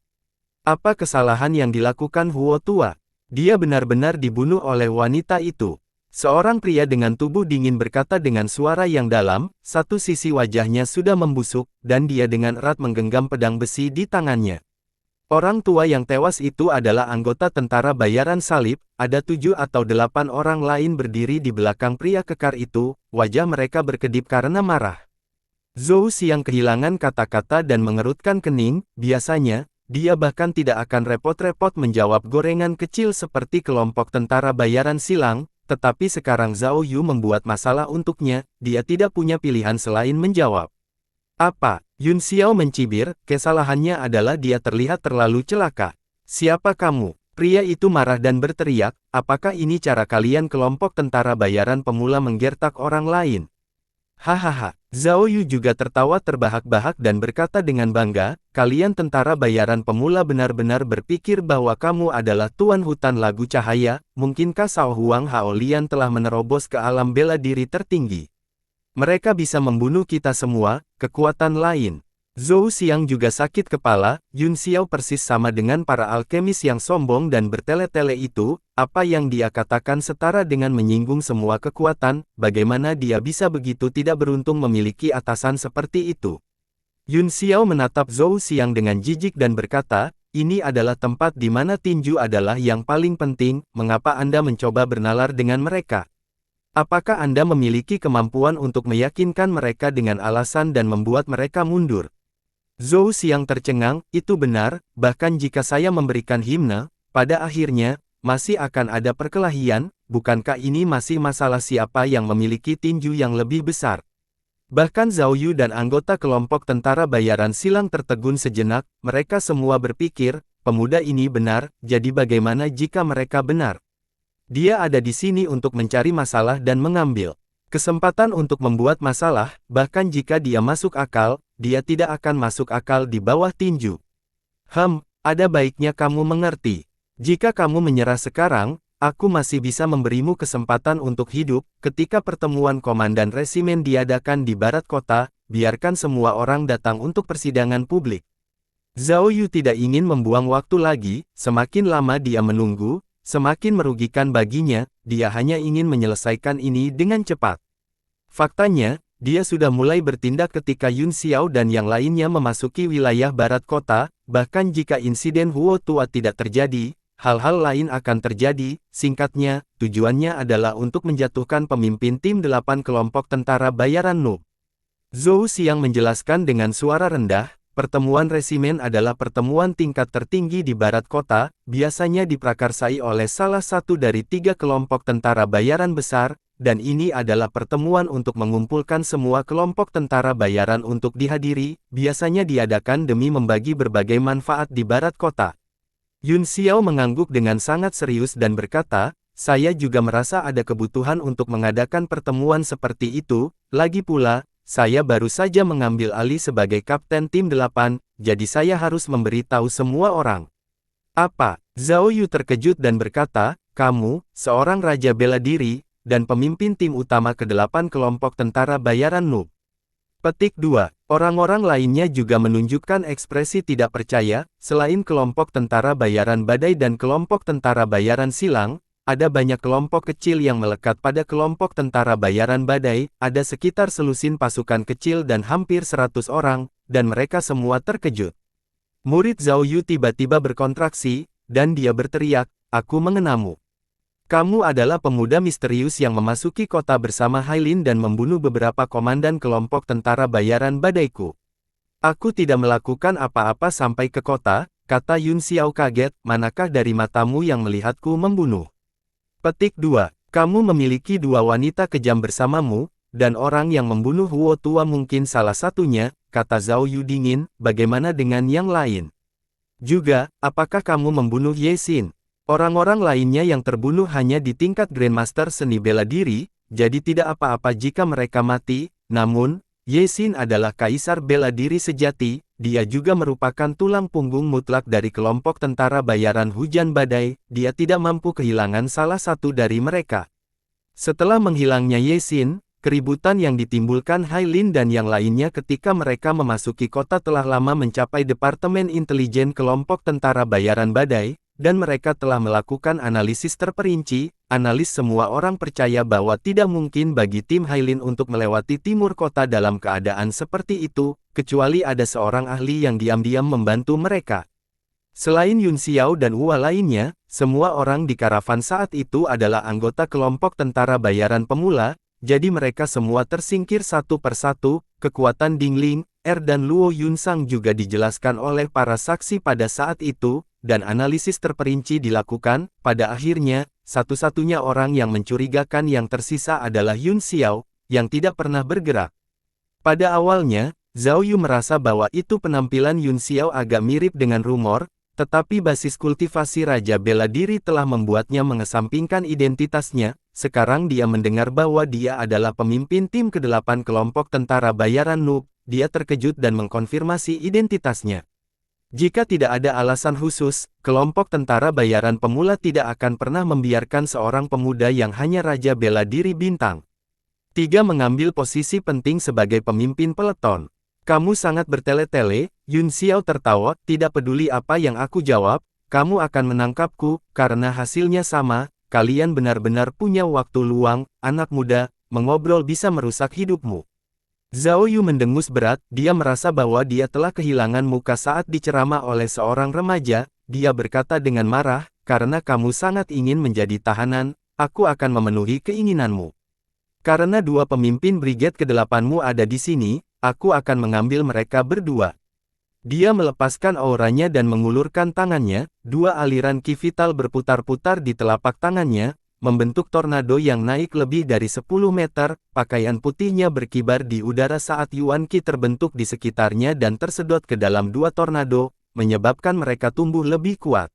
Apa kesalahan yang dilakukan Huo Tua? Dia benar-benar dibunuh oleh wanita itu. Seorang pria dengan tubuh dingin berkata dengan suara yang dalam, satu sisi wajahnya sudah membusuk, dan dia dengan erat menggenggam pedang besi di tangannya. Orang tua yang tewas itu adalah anggota tentara bayaran salib, ada 7 atau 8 orang lain berdiri di belakang pria kekar itu, wajah mereka berkedip karena marah. Zhou Xiang kehilangan kata-kata dan mengerutkan kening, biasanya, dia bahkan tidak akan repot-repot menjawab gorengan kecil seperti kelompok tentara bayaran silang, tetapi sekarang Zhao Yu membuat masalah untuknya, dia tidak punya pilihan selain menjawab. Apa? Yun Xiao mencibir, kesalahannya adalah dia terlihat terlalu celaka. Siapa kamu? Pria itu marah dan berteriak, apakah ini cara kalian kelompok tentara bayaran pemula menggertak orang lain? Hahaha, Zhao Yu juga tertawa terbahak-bahak dan berkata dengan bangga, kalian tentara bayaran pemula benar-benar berpikir bahwa kamu adalah tuan hutan lagu cahaya, mungkinkah Sao Huang Haolian telah menerobos ke alam bela diri tertinggi? Mereka bisa membunuh kita semua, kekuatan lain. Zhou Xiang juga sakit kepala, Yun Xiao persis sama dengan para alkemis yang sombong dan bertele-tele itu, apa yang dia katakan setara dengan menyinggung semua kekuatan, bagaimana dia bisa begitu tidak beruntung memiliki atasan seperti itu. Yun Xiao menatap Zhou Xiang dengan jijik dan berkata, ini adalah tempat di mana tinju adalah yang paling penting, mengapa Anda mencoba bernalar dengan mereka? Apakah Anda memiliki kemampuan untuk meyakinkan mereka dengan alasan dan membuat mereka mundur? Zhou Xiang tercengang, itu benar, bahkan jika saya memberikan himne, pada akhirnya, masih akan ada perkelahian, bukankah ini masih masalah siapa yang memiliki tinju yang lebih besar? Bahkan Zhao Yu dan anggota kelompok tentara bayaran silang tertegun sejenak, mereka semua berpikir, pemuda ini benar, jadi bagaimana jika mereka benar? Dia ada di sini untuk mencari masalah dan mengambil kesempatan untuk membuat masalah, bahkan jika dia masuk akal, dia tidak akan masuk akal di bawah tinju. Ada baiknya kamu mengerti. Jika kamu menyerah sekarang, aku masih bisa memberimu kesempatan untuk hidup. Ketika pertemuan komandan resimen diadakan di barat kota, biarkan semua orang datang untuk persidangan publik. Zhao Yu tidak ingin membuang waktu lagi, semakin lama dia menunggu, semakin merugikan baginya, dia hanya ingin menyelesaikan ini dengan cepat. Faktanya, dia sudah mulai bertindak ketika Yun Xiao dan yang lainnya memasuki wilayah barat kota, bahkan jika insiden Huo Tua tidak terjadi, hal-hal lain akan terjadi. Singkatnya, tujuannya adalah untuk menjatuhkan pemimpin tim 8 kelompok tentara bayaran noob. Zhou Xiang menjelaskan dengan suara rendah, pertemuan resimen adalah pertemuan tingkat tertinggi di barat kota, biasanya diprakarsai oleh salah satu dari 3 kelompok tentara bayaran besar, dan ini adalah pertemuan untuk mengumpulkan semua kelompok tentara bayaran untuk dihadiri, biasanya diadakan demi membagi berbagai manfaat di barat kota. Yun Xiao mengangguk dengan sangat serius dan berkata, saya juga merasa ada kebutuhan untuk mengadakan pertemuan seperti itu, lagi pula, saya baru saja mengambil alih sebagai kapten tim 8, jadi saya harus memberitahu semua orang. Apa? Zhao Yu terkejut dan berkata, kamu, seorang raja bela diri, dan pemimpin tim utama ke-8 kelompok tentara bayaran noob. Petik 2. Orang-orang lainnya juga menunjukkan ekspresi tidak percaya, selain kelompok tentara bayaran badai dan kelompok tentara bayaran silang, ada banyak kelompok kecil yang melekat pada kelompok tentara bayaran badai, ada sekitar selusin pasukan kecil dan hampir 100 orang, dan mereka semua terkejut. Murid Zhao Yu tiba-tiba berkontraksi, dan dia berteriak, aku mengenalmu. Kamu adalah pemuda misterius yang memasuki kota bersama Hailin dan membunuh beberapa komandan kelompok tentara bayaran badaiku. Aku tidak melakukan apa-apa sampai ke kota, kata Yun Xiao kaget, manakah dari matamu yang melihatku membunuh? Petik 2. Kamu memiliki 2 wanita kejam bersamamu, dan orang yang membunuh Huo Tua mungkin salah satunya, kata Zhao Yu dingin, bagaimana dengan yang lain? Juga, apakah kamu membunuh Ye Xin? Orang-orang lainnya yang terbunuh hanya di tingkat Grandmaster seni bela diri, jadi tidak apa-apa jika mereka mati, namun, Ye Xin adalah kaisar bela diri sejati, dia juga merupakan tulang punggung mutlak dari kelompok tentara bayaran hujan badai, dia tidak mampu kehilangan salah satu dari mereka. Setelah menghilangnya Ye Xin, keributan yang ditimbulkan Hailin dan yang lainnya ketika mereka memasuki kota telah lama mencapai Departemen Intelijen kelompok tentara bayaran badai, dan mereka telah melakukan analisis terperinci. Analis semua orang percaya bahwa tidak mungkin bagi tim Hailin untuk melewati timur kota dalam keadaan seperti itu, kecuali ada seorang ahli yang diam-diam membantu mereka. Selain Yun Xiao dan Ua lainnya, semua orang di karavan saat itu adalah anggota kelompok tentara bayaran pemula, jadi mereka semua tersingkir satu persatu. Kekuatan Dingling, dan Luo Yunsang juga dijelaskan oleh para saksi pada saat itu, dan analisis terperinci dilakukan. Pada akhirnya, satu-satunya orang yang mencurigakan yang tersisa adalah Yun Xiao, yang tidak pernah bergerak. Pada awalnya, Zhao Yu merasa bahwa itu penampilan Yun Xiao agak mirip dengan rumor, tetapi basis kultivasi Raja Bela Diri telah membuatnya mengesampingkan identitasnya. Sekarang dia mendengar bahwa dia adalah pemimpin tim ke-8 kelompok tentara bayaran noob, dia terkejut dan mengkonfirmasi identitasnya. Jika tidak ada alasan khusus, kelompok tentara bayaran pemula tidak akan pernah membiarkan seorang pemuda yang hanya Raja Bela Diri bintang 3 mengambil posisi penting sebagai pemimpin peleton. Kamu sangat bertele-tele, Yun Xiao tertawa, tidak peduli apa yang aku jawab, kamu akan menangkapku, karena hasilnya sama, kalian benar-benar punya waktu luang, anak muda, mengobrol bisa merusak hidupmu. Zhao Yu mendengus berat, dia merasa bahwa dia telah kehilangan muka saat diceramah oleh seorang remaja. Dia berkata dengan marah, karena kamu sangat ingin menjadi tahanan, aku akan memenuhi keinginanmu. Karena dua pemimpin brigade ke-8-mu ada di sini, aku akan mengambil mereka berdua. Dia melepaskan auranya dan mengulurkan tangannya, dua aliran ki vital berputar-putar di telapak tangannya, membentuk tornado yang naik lebih dari 10 meter, pakaian putihnya berkibar di udara saat Yuan Qi terbentuk di sekitarnya dan tersedot ke dalam dua tornado, menyebabkan mereka tumbuh lebih kuat.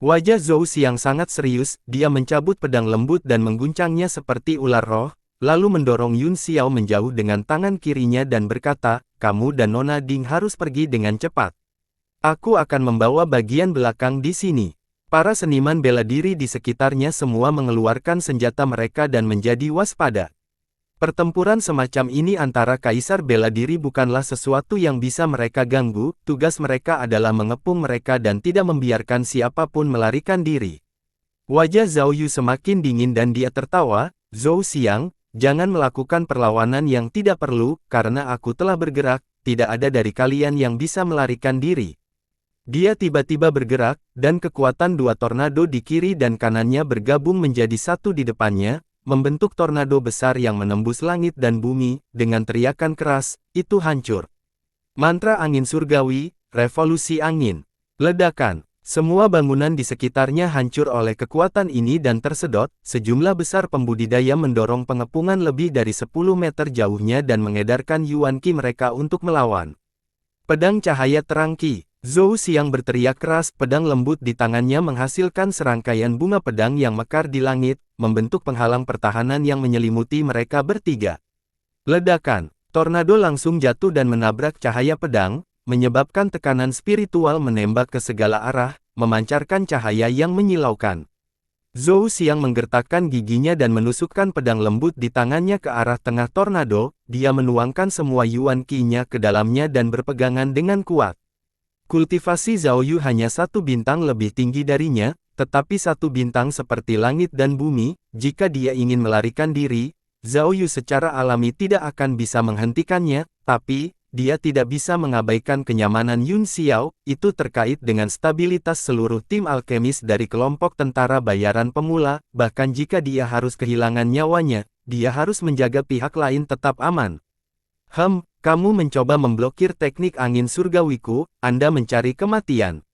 Wajah Zhou Xiang sangat serius, dia mencabut pedang lembut dan mengguncangnya seperti ular roh, lalu mendorong Yun Xiao menjauh dengan tangan kirinya dan berkata, kamu dan Nona Ding harus pergi dengan cepat. Aku akan membawa bagian belakang di sini. Para seniman bela diri di sekitarnya semua mengeluarkan senjata mereka dan menjadi waspada. Pertempuran semacam ini antara kaisar bela diri bukanlah sesuatu yang bisa mereka ganggu, tugas mereka adalah mengepung mereka dan tidak membiarkan siapapun melarikan diri. Wajah Zhao Yu semakin dingin dan dia tertawa, Zhou Xiang, jangan melakukan perlawanan yang tidak perlu, karena aku telah bergerak, tidak ada dari kalian yang bisa melarikan diri. Dia tiba-tiba bergerak, dan kekuatan dua tornado di kiri dan kanannya bergabung menjadi satu di depannya, membentuk tornado besar yang menembus langit dan bumi, dengan teriakan keras, itu hancur. Mantra angin surgawi, revolusi angin. Ledakan. Semua bangunan di sekitarnya hancur oleh kekuatan ini dan tersedot, sejumlah besar pembudidaya mendorong pengepungan lebih dari 10 meter jauhnya dan mengedarkan Yuan Qi mereka untuk melawan. Pedang cahaya terang Qi. Zhou Xiang berteriak keras, pedang lembut di tangannya menghasilkan serangkaian bunga pedang yang mekar di langit, membentuk penghalang pertahanan yang menyelimuti mereka bertiga. Ledakan, tornado langsung jatuh dan menabrak cahaya pedang, menyebabkan tekanan spiritual menembak ke segala arah, memancarkan cahaya yang menyilaukan. Zhou Xiang menggertakkan giginya dan menusukkan pedang lembut di tangannya ke arah tengah tornado, dia menuangkan semua Yuan Qi-nya ke dalamnya dan berpegangan dengan kuat. Kultivasi Zhao Yu hanya satu bintang lebih tinggi darinya, tetapi satu bintang seperti langit dan bumi, jika dia ingin melarikan diri, Zhao Yu secara alami tidak akan bisa menghentikannya, tapi, dia tidak bisa mengabaikan kenyamanan Yun Xiao, itu terkait dengan stabilitas seluruh tim alkemis dari kelompok tentara bayaran pemula, bahkan jika dia harus kehilangan nyawanya, dia harus menjaga pihak lain tetap aman. Kamu mencoba memblokir teknik angin surgawiku, Anda mencari kematian.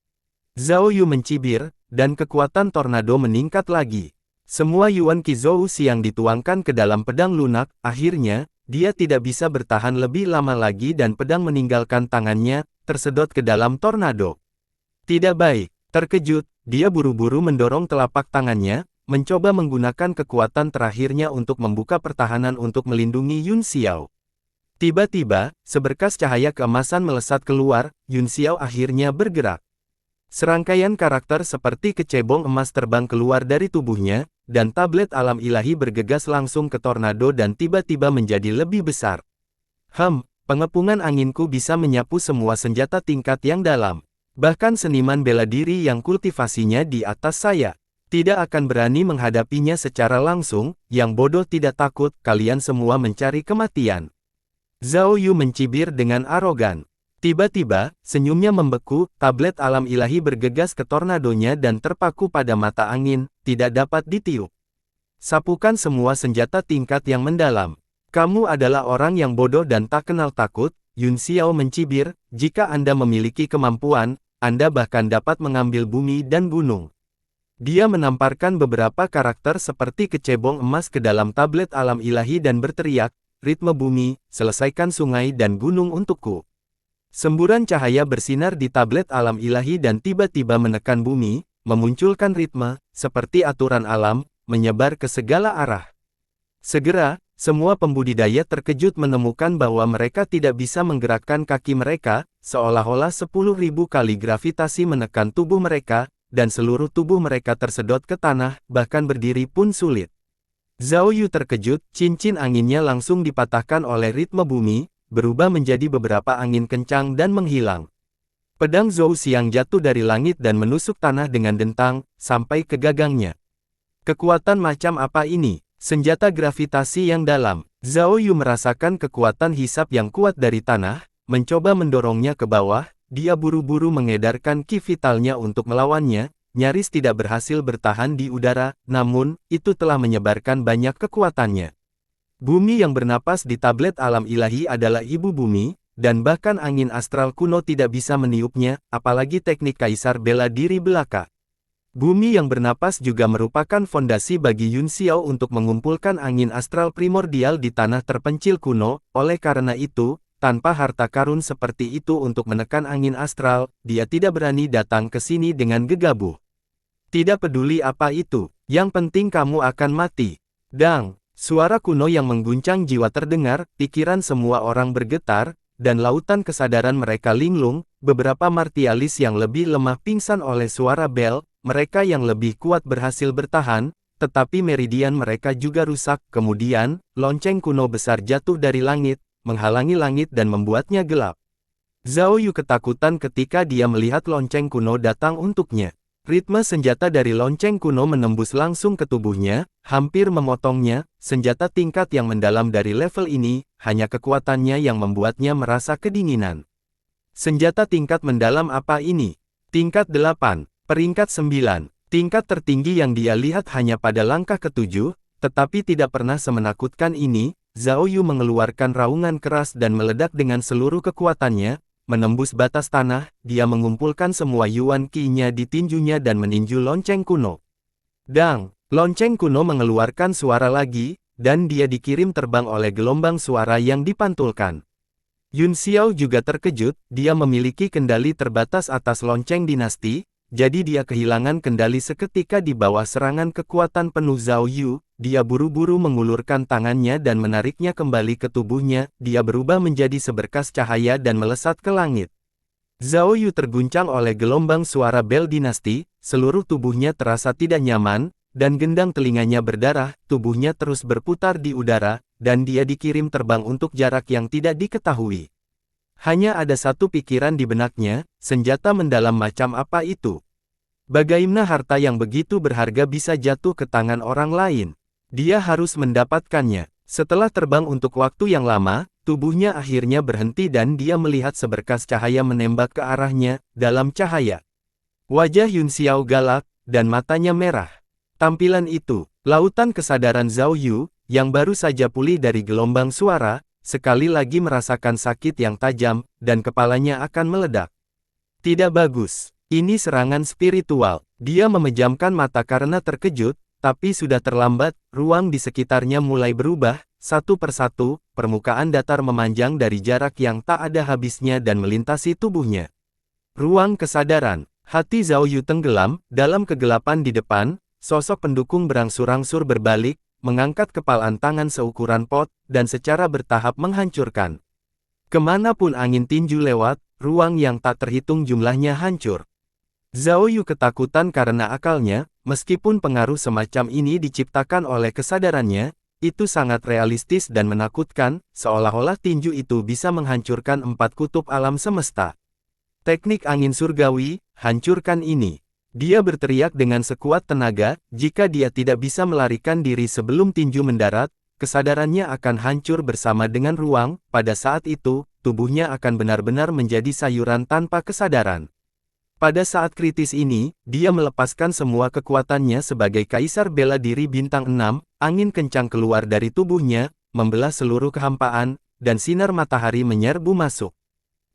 Zhao Yu mencibir, dan kekuatan tornado meningkat lagi. Semua Yuan Qi Zhou Xiang dituangkan ke dalam pedang lunak, akhirnya, dia tidak bisa bertahan lebih lama lagi dan pedang meninggalkan tangannya, tersedot ke dalam tornado. Tidak baik, terkejut, dia buru-buru mendorong telapak tangannya, mencoba menggunakan kekuatan terakhirnya untuk membuka pertahanan untuk melindungi Yun Xiao. Tiba-tiba, seberkas cahaya keemasan melesat keluar, Yun Xiao akhirnya bergerak. Serangkaian karakter seperti kecebong emas terbang keluar dari tubuhnya, dan tablet alam ilahi bergegas langsung ke tornado dan tiba-tiba menjadi lebih besar. Pengepungan anginku bisa menyapu semua senjata tingkat yang dalam. Bahkan seniman bela diri yang kultivasinya di atas saya tidak akan berani menghadapinya secara langsung, yang bodoh tidak takut, kalian semua mencari kematian. Zhao Yu mencibir dengan arogan. Tiba-tiba, senyumnya membeku, tablet alam ilahi bergegas ke tornadonya dan terpaku pada mata angin, tidak dapat ditiup. Sapukan semua senjata tingkat yang mendalam. Kamu adalah orang yang bodoh dan tak kenal takut, Yun Xiao mencibir, jika Anda memiliki kemampuan, Anda bahkan dapat mengambil bumi dan gunung. Dia menamparkan beberapa karakter seperti kecebong emas ke dalam tablet alam ilahi dan berteriak, ritme bumi, selesaikan sungai dan gunung untukku. Semburan cahaya bersinar di tablet alam ilahi dan tiba-tiba menekan bumi, memunculkan ritme, seperti aturan alam, menyebar ke segala arah. Segera, semua pembudidaya terkejut menemukan bahwa mereka tidak bisa menggerakkan kaki mereka, seolah-olah 10.000 kali gravitasi menekan tubuh mereka, dan seluruh tubuh mereka tersedot ke tanah, bahkan berdiri pun sulit. Zhao Yu terkejut, cincin anginnya langsung dipatahkan oleh ritme bumi, berubah menjadi beberapa angin kencang dan menghilang. Pedang Zhou Xiang jatuh dari langit dan menusuk tanah dengan dentang, sampai ke gagangnya. Kekuatan macam apa ini? Senjata gravitasi yang dalam. Zhao Yu merasakan kekuatan hisap yang kuat dari tanah, mencoba mendorongnya ke bawah, dia buru-buru mengedarkan ki vitalnya untuk melawannya, nyaris tidak berhasil bertahan di udara, namun, itu telah menyebarkan banyak kekuatannya. Bumi yang bernapas di tablet alam ilahi adalah ibu bumi, dan bahkan angin astral kuno tidak bisa meniupnya, apalagi teknik kaisar bela diri belaka. Bumi yang bernapas juga merupakan fondasi bagi Yun Xiao untuk mengumpulkan angin astral primordial di tanah terpencil kuno, oleh karena itu, tanpa harta karun seperti itu untuk menekan angin astral, dia tidak berani datang ke sini dengan gegabah. Tidak peduli apa itu, yang penting kamu akan mati. Dang, suara kuno yang mengguncang jiwa terdengar, pikiran semua orang bergetar, dan lautan kesadaran mereka linglung, beberapa martialis yang lebih lemah pingsan oleh suara bel, mereka yang lebih kuat berhasil bertahan, tetapi meridian mereka juga rusak. Kemudian, lonceng kuno besar jatuh dari langit, menghalangi langit dan membuatnya gelap. Zhao Yu ketakutan ketika dia melihat lonceng kuno datang untuknya. Ritme senjata dari lonceng kuno menembus langsung ke tubuhnya, hampir memotongnya. Senjata tingkat yang mendalam dari level ini, hanya kekuatannya yang membuatnya merasa kedinginan. Senjata tingkat mendalam apa ini? Tingkat 8. Peringkat 9, tingkat tertinggi yang dia lihat hanya pada langkah ke-7, tetapi tidak pernah semenakutkan ini. Zhao Yu mengeluarkan raungan keras dan meledak dengan seluruh kekuatannya, menembus batas tanah, dia mengumpulkan semua yuan ki-nya di tinjunya dan meninju lonceng kuno. Dang, lonceng kuno mengeluarkan suara lagi, dan dia dikirim terbang oleh gelombang suara yang dipantulkan. Yun Xiao juga terkejut, dia memiliki kendali terbatas atas lonceng dinasti, jadi dia kehilangan kendali seketika di bawah serangan kekuatan penuh Zhao Yu. Dia buru-buru mengulurkan tangannya dan menariknya kembali ke tubuhnya, dia berubah menjadi seberkas cahaya dan melesat ke langit. Zhao Yu terguncang oleh gelombang suara bel dinasti, seluruh tubuhnya terasa tidak nyaman, dan gendang telinganya berdarah, tubuhnya terus berputar di udara, dan dia dikirim terbang untuk jarak yang tidak diketahui. Hanya ada satu pikiran di benaknya, senjata mendalam macam apa itu? Bagaimana harta yang begitu berharga bisa jatuh ke tangan orang lain? Dia harus mendapatkannya. Setelah terbang untuk waktu yang lama, tubuhnya akhirnya berhenti dan dia melihat seberkas cahaya menembak ke arahnya, dalam cahaya. Wajah Yun Xiao galak, dan matanya merah. Tampilan itu, lautan kesadaran Zhao Yu, yang baru saja pulih dari gelombang suara, sekali lagi merasakan sakit yang tajam, dan kepalanya akan meledak. Tidak bagus. Ini serangan spiritual. Dia memejamkan mata karena terkejut, tapi sudah terlambat, ruang di sekitarnya mulai berubah, satu persatu, permukaan datar memanjang dari jarak yang tak ada habisnya dan melintasi tubuhnya. Ruang kesadaran. Hati Zhao Yu tenggelam, dalam kegelapan di depan, sosok pendukung berangsur-angsur berbalik, mengangkat kepalan tangan seukuran pot, dan secara bertahap menghancurkan. Kemanapun angin tinju lewat, ruang yang tak terhitung jumlahnya hancur. Zhao Yu ketakutan karena akalnya, meskipun pengaruh semacam ini diciptakan oleh kesadarannya, itu sangat realistis dan menakutkan, seolah-olah tinju itu bisa menghancurkan 4 kutub alam semesta. Teknik angin surgawi, hancurkan ini. Dia berteriak dengan sekuat tenaga, jika dia tidak bisa melarikan diri sebelum tinju mendarat, kesadarannya akan hancur bersama dengan ruang. Pada saat itu, tubuhnya akan benar-benar menjadi sayuran tanpa kesadaran. Pada saat kritis ini, dia melepaskan semua kekuatannya sebagai kaisar bela diri bintang 6, angin kencang keluar dari tubuhnya, membelah seluruh kehampaan, dan sinar matahari menyerbu masuk.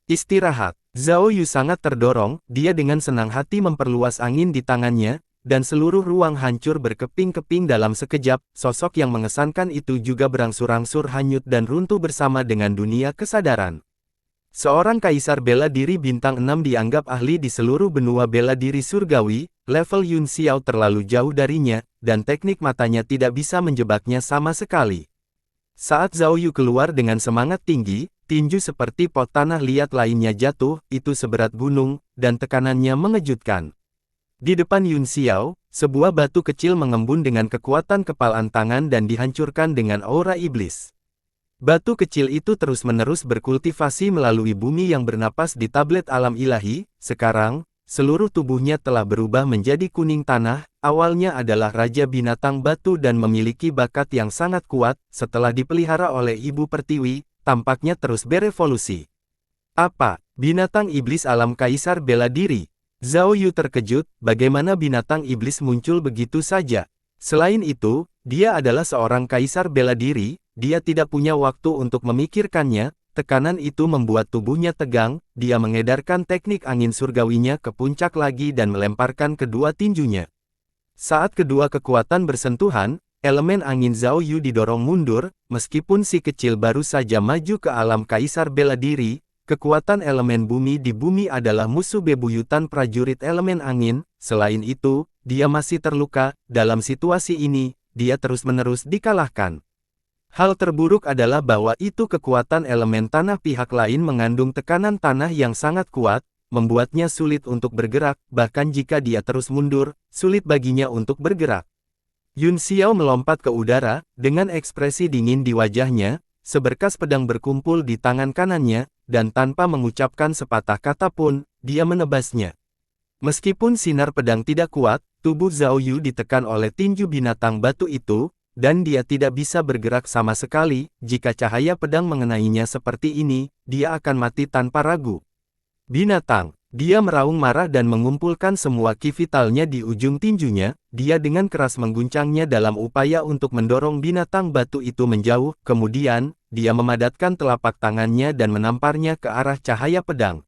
Istirahat. Zhao Yu sangat terdorong, dia dengan senang hati memperluas angin di tangannya, dan seluruh ruang hancur berkeping-keping dalam sekejap. Sosok yang mengesankan itu juga berangsur-angsur hanyut dan runtuh bersama dengan dunia kesadaran. Seorang kaisar bela diri bintang 6 dianggap ahli di seluruh benua bela diri surgawi, level Yun Xiao terlalu jauh darinya, dan teknik matanya tidak bisa menjebaknya sama sekali. Saat Zhao Yu keluar dengan semangat tinggi, tinju seperti pot tanah liat lainnya jatuh, itu seberat gunung, dan tekanannya mengejutkan. Di depan Yun Xiao, sebuah batu kecil mengembun dengan kekuatan kepalan tangan dan dihancurkan dengan aura iblis. Batu kecil itu terus-menerus berkultivasi melalui bumi yang bernapas di tablet alam ilahi. Sekarang, seluruh tubuhnya telah berubah menjadi kuning tanah. Awalnya adalah Raja Binatang Batu dan memiliki bakat yang sangat kuat. Setelah dipelihara oleh Ibu Pertiwi, tampaknya terus berevolusi. Apa? Binatang iblis alam kaisar bela diri? Zhao Yu terkejut, bagaimana binatang iblis muncul begitu saja. Selain itu, dia adalah seorang kaisar bela diri, dia tidak punya waktu untuk memikirkannya. Tekanan itu membuat tubuhnya tegang, dia mengedarkan teknik angin surgawinya ke puncak lagi dan melemparkan kedua tinjunya. Saat kedua kekuatan bersentuhan, elemen angin Zhao Yu didorong mundur, meskipun si kecil baru saja maju ke alam kaisar bela diri, kekuatan elemen bumi di bumi adalah musuh bebuyutan prajurit elemen angin. Selain itu, dia masih terluka. Dalam situasi ini, dia terus-menerus dikalahkan. Hal terburuk adalah bahwa itu kekuatan elemen tanah pihak lain mengandung tekanan tanah yang sangat kuat, membuatnya sulit untuk bergerak, bahkan jika dia terus mundur, sulit baginya untuk bergerak. Yun Xiao melompat ke udara, dengan ekspresi dingin di wajahnya, seberkas pedang berkumpul di tangan kanannya, dan tanpa mengucapkan sepatah kata pun, dia menebasnya. Meskipun sinar pedang tidak kuat, tubuh Zhao Yu ditekan oleh tinju binatang batu itu, dan dia tidak bisa bergerak sama sekali. Jika cahaya pedang mengenainya seperti ini, dia akan mati tanpa ragu. Binatang, dia meraung marah dan mengumpulkan semua ki vitalnya di ujung tinjunya. Dia dengan keras mengguncangnya dalam upaya untuk mendorong binatang batu itu menjauh. Kemudian, dia memadatkan telapak tangannya dan menamparnya ke arah cahaya pedang.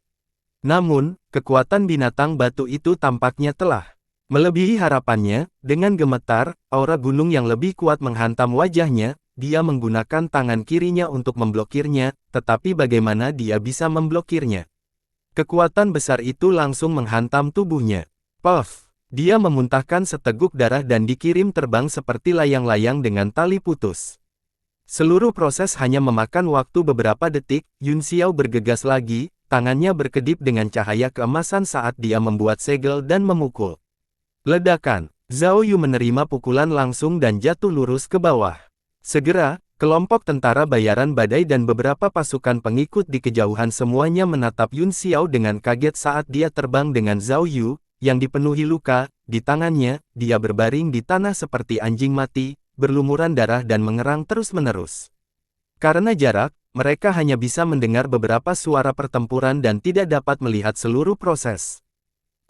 Namun, kekuatan binatang batu itu tampaknya telah melebihi harapannya. Dengan gemetar, aura gunung yang lebih kuat menghantam wajahnya. Dia menggunakan tangan kirinya untuk memblokirnya, tetapi bagaimana dia bisa memblokirnya? Kekuatan besar itu langsung menghantam tubuhnya. Puff! Dia memuntahkan seteguk darah dan dikirim terbang seperti layang-layang dengan tali putus. Seluruh proses hanya memakan waktu beberapa detik. Yun Xiao bergegas lagi, tangannya berkedip dengan cahaya keemasan saat dia membuat segel dan memukul. Ledakan. Zhao Yu menerima pukulan langsung dan jatuh lurus ke bawah. Segera, kelompok tentara bayaran badai dan beberapa pasukan pengikut di kejauhan semuanya menatap Yun Xiao dengan kaget saat dia terbang dengan Zhao Yu, yang dipenuhi luka. Di tangannya, dia berbaring di tanah seperti anjing mati, berlumuran darah dan mengerang terus-menerus. Karena jarak, mereka hanya bisa mendengar beberapa suara pertempuran dan tidak dapat melihat seluruh proses.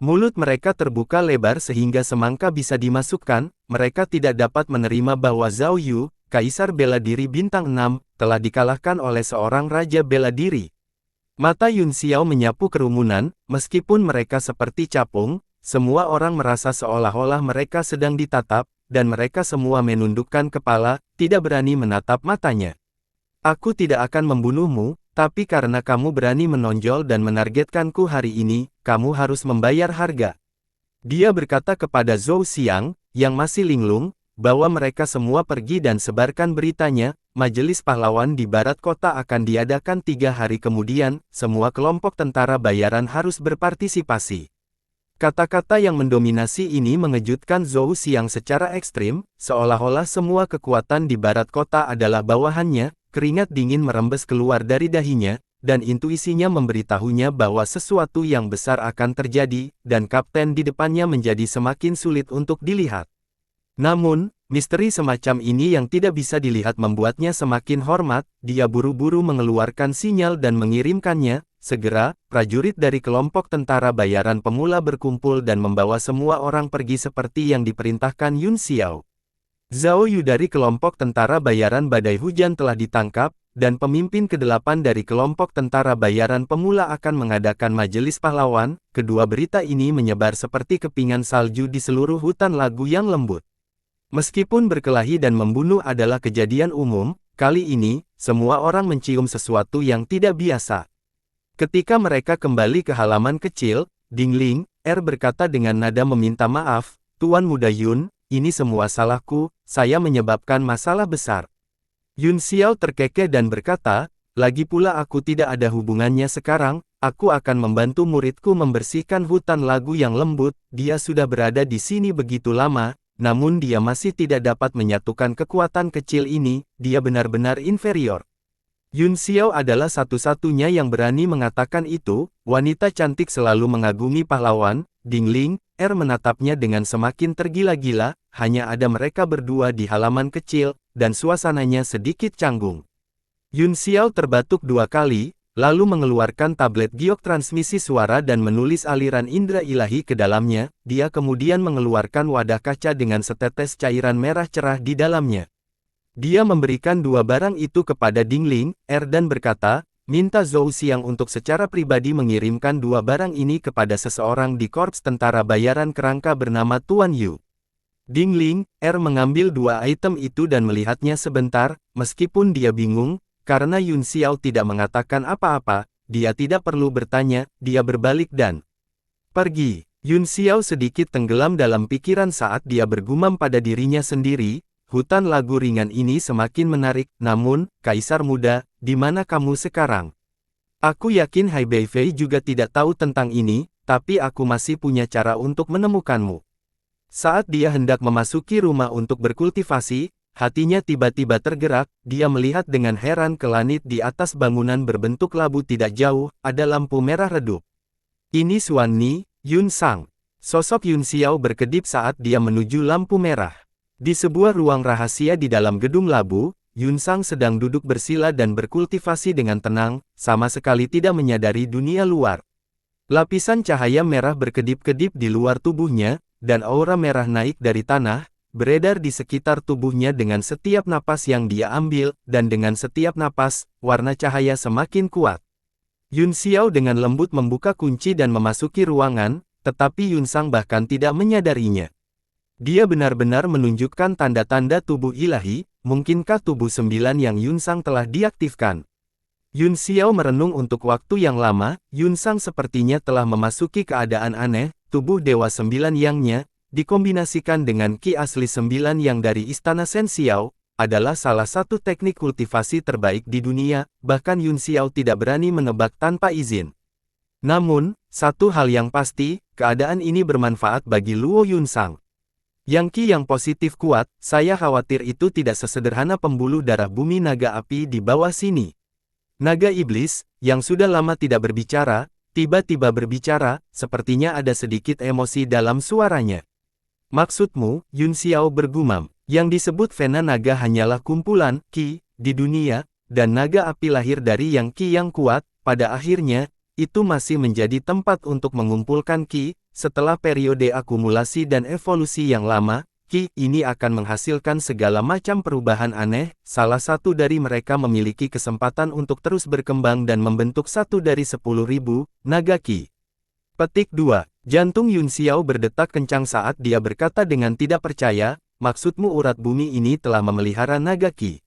Mulut mereka terbuka lebar sehingga semangka bisa dimasukkan. Mereka tidak dapat menerima bahwa Zhao Yu, Kaisar Bela Diri Bintang 6, telah dikalahkan oleh seorang Raja Bela Diri. Mata Yun Xiao menyapu kerumunan, meskipun mereka seperti capung, semua orang merasa seolah-olah mereka sedang ditatap, dan mereka semua menundukkan kepala, tidak berani menatap matanya. Aku tidak akan membunuhmu, tapi karena kamu berani menonjol dan menargetkanku hari ini, kamu harus membayar harga. Dia berkata kepada Zhou Xiang, yang masih linglung, bahwa mereka semua pergi dan sebarkan beritanya. Majelis pahlawan di barat kota akan diadakan 3 hari kemudian. Semua kelompok tentara bayaran harus berpartisipasi. Kata-kata yang mendominasi ini mengejutkan Zhou Xiang secara ekstrim, seolah-olah semua kekuatan di barat kota adalah bawahannya. Keringat dingin merembes keluar dari dahinya, dan intuisinya memberitahunya bahwa sesuatu yang besar akan terjadi, dan kapten di depannya menjadi semakin sulit untuk dilihat. Namun, misteri semacam ini yang tidak bisa dilihat membuatnya semakin hormat. Dia buru-buru mengeluarkan sinyal dan mengirimkannya. Segera, prajurit dari kelompok tentara bayaran pemula berkumpul dan membawa semua orang pergi seperti yang diperintahkan Yun Xiao. Zhao Yu dari kelompok tentara bayaran badai hujan telah ditangkap, dan pemimpin ke-8 dari kelompok tentara bayaran pemula akan mengadakan majelis pahlawan. Kedua berita ini menyebar seperti kepingan salju di seluruh hutan lagu yang lembut. Meskipun berkelahi dan membunuh adalah kejadian umum, kali ini, semua orang mencium sesuatu yang tidak biasa. Ketika mereka kembali ke halaman kecil, Ding Ling, berkata dengan nada meminta maaf, Tuan Muda Yun, ini semua salahku, saya menyebabkan masalah besar. Yun Xiao terkekeh dan berkata, lagi pula aku tidak ada hubungannya sekarang, aku akan membantu muridku membersihkan hutan lagu yang lembut. Dia sudah berada di sini begitu lama, namun dia masih tidak dapat menyatukan kekuatan kecil ini. Dia benar-benar inferior. Yun Xiao adalah satu-satunya yang berani mengatakan itu, wanita cantik selalu mengagumi pahlawan. Dingling, menatapnya dengan semakin tergila-gila, hanya ada mereka berdua di halaman kecil, dan suasananya sedikit canggung. Yun Xiao terbatuk 2 kali, lalu mengeluarkan tablet giok transmisi suara dan menulis aliran indera ilahi ke dalamnya. Dia kemudian mengeluarkan wadah kaca dengan setetes cairan merah cerah di dalamnya. Dia memberikan 2 barang itu kepada Dingling, dan berkata, minta Zhou Xiang untuk secara pribadi mengirimkan 2 barang ini kepada seseorang di korps tentara bayaran kerangka bernama Tuan Yu. Dingling, mengambil 2 item itu dan melihatnya sebentar, meskipun dia bingung, karena Yun Xiao tidak mengatakan apa-apa, dia tidak perlu bertanya, dia berbalik dan pergi. Yun Xiao sedikit tenggelam dalam pikiran saat dia bergumam pada dirinya sendiri, hutan lagu ringan ini semakin menarik, namun, Kaisar Muda, di mana kamu sekarang? Aku yakin Hai Beifei juga tidak tahu tentang ini, tapi aku masih punya cara untuk menemukanmu. Saat dia hendak memasuki rumah untuk berkultivasi, hatinya tiba-tiba tergerak, dia melihat dengan heran ke langit di atas bangunan berbentuk labu tidak jauh, ada lampu merah redup. Ini Xuan Ni, Yun Sang. Sosok Yun Xiao berkedip saat dia menuju lampu merah. Di sebuah ruang rahasia di dalam gedung labu, Yun Sang sedang duduk bersila dan berkultivasi dengan tenang, sama sekali tidak menyadari dunia luar. Lapisan cahaya merah berkedip-kedip di luar tubuhnya, dan aura merah naik dari tanah, beredar di sekitar tubuhnya dengan setiap napas yang dia ambil, dan dengan setiap napas, warna cahaya semakin kuat. Yun Xiao dengan lembut membuka kunci dan memasuki ruangan, tetapi Yun Sang bahkan tidak menyadarinya. Dia benar-benar menunjukkan tanda-tanda tubuh ilahi, mungkinkah tubuh 9 yang Yun Sang telah diaktifkan? Yun Xiao merenung untuk waktu yang lama, Yun Sang sepertinya telah memasuki keadaan aneh, tubuh Dewa 9 Yang-nya, dikombinasikan dengan Qi asli 9 yang dari Istana Shen Xiao, adalah salah satu teknik kultivasi terbaik di dunia, bahkan Yun Xiao tidak berani menebak tanpa izin. Namun, satu hal yang pasti, keadaan ini bermanfaat bagi Luo Yun Sang. Yang Qi yang positif kuat, saya khawatir itu tidak sesederhana pembuluh darah bumi naga api di bawah sini. Naga iblis, yang sudah lama tidak berbicara, tiba-tiba berbicara, sepertinya ada sedikit emosi dalam suaranya. Maksudmu, Yun Xiao bergumam, yang disebut Vena naga hanyalah kumpulan Qi di dunia, dan naga api lahir dari yang Qi yang kuat, pada akhirnya, itu masih menjadi tempat untuk mengumpulkan Qi. Setelah periode akumulasi dan evolusi yang lama, Qi ini akan menghasilkan segala macam perubahan aneh, salah satu dari mereka memiliki kesempatan untuk terus berkembang dan membentuk satu dari 10.000 naga Qi. Petik 2. Jantung Yun Xiao berdetak kencang saat dia berkata dengan tidak percaya, maksudmu urat bumi ini telah memelihara naga Qi.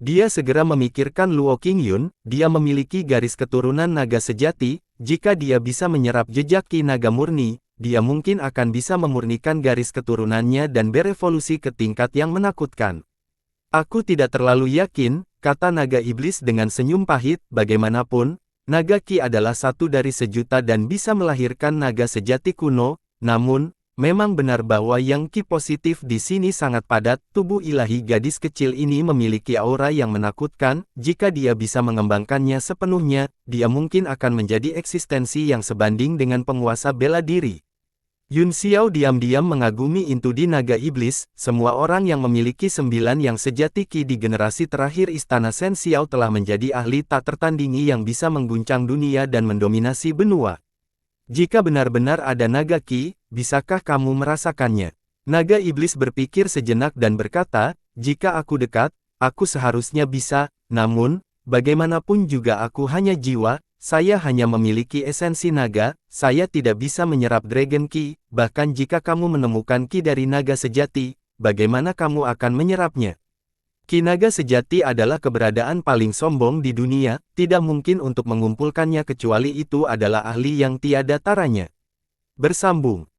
Dia segera memikirkan Luo Qingyun, dia memiliki garis keturunan naga sejati, jika dia bisa menyerap jejak Qi naga murni, dia mungkin akan bisa memurnikan garis keturunannya dan berevolusi ke tingkat yang menakutkan. Aku tidak terlalu yakin, kata naga iblis dengan senyum pahit, bagaimanapun, naga Qi adalah satu dari sejuta dan bisa melahirkan naga sejati kuno, namun, memang benar bahwa yang Qi positif di sini sangat padat. Tubuh ilahi gadis kecil ini memiliki aura yang menakutkan, jika dia bisa mengembangkannya sepenuhnya, dia mungkin akan menjadi eksistensi yang sebanding dengan penguasa bela diri. Yun Xiao diam-diam mengagumi intu di naga iblis, semua orang yang memiliki 9 yang sejati Qi di generasi terakhir Istana Shen Xiao telah menjadi ahli tak tertandingi yang bisa mengguncang dunia dan mendominasi benua. Jika benar-benar ada naga Qi, bisakah kamu merasakannya? Naga iblis berpikir sejenak dan berkata, jika aku dekat, aku seharusnya bisa, namun, bagaimanapun juga aku hanya jiwa, saya hanya memiliki esensi naga, saya tidak bisa menyerap Dragon Qi, bahkan jika kamu menemukan Qi dari naga sejati, bagaimana kamu akan menyerapnya? Qi naga sejati adalah keberadaan paling sombong di dunia, tidak mungkin untuk mengumpulkannya kecuali itu adalah ahli yang tiada taranya. Bersambung.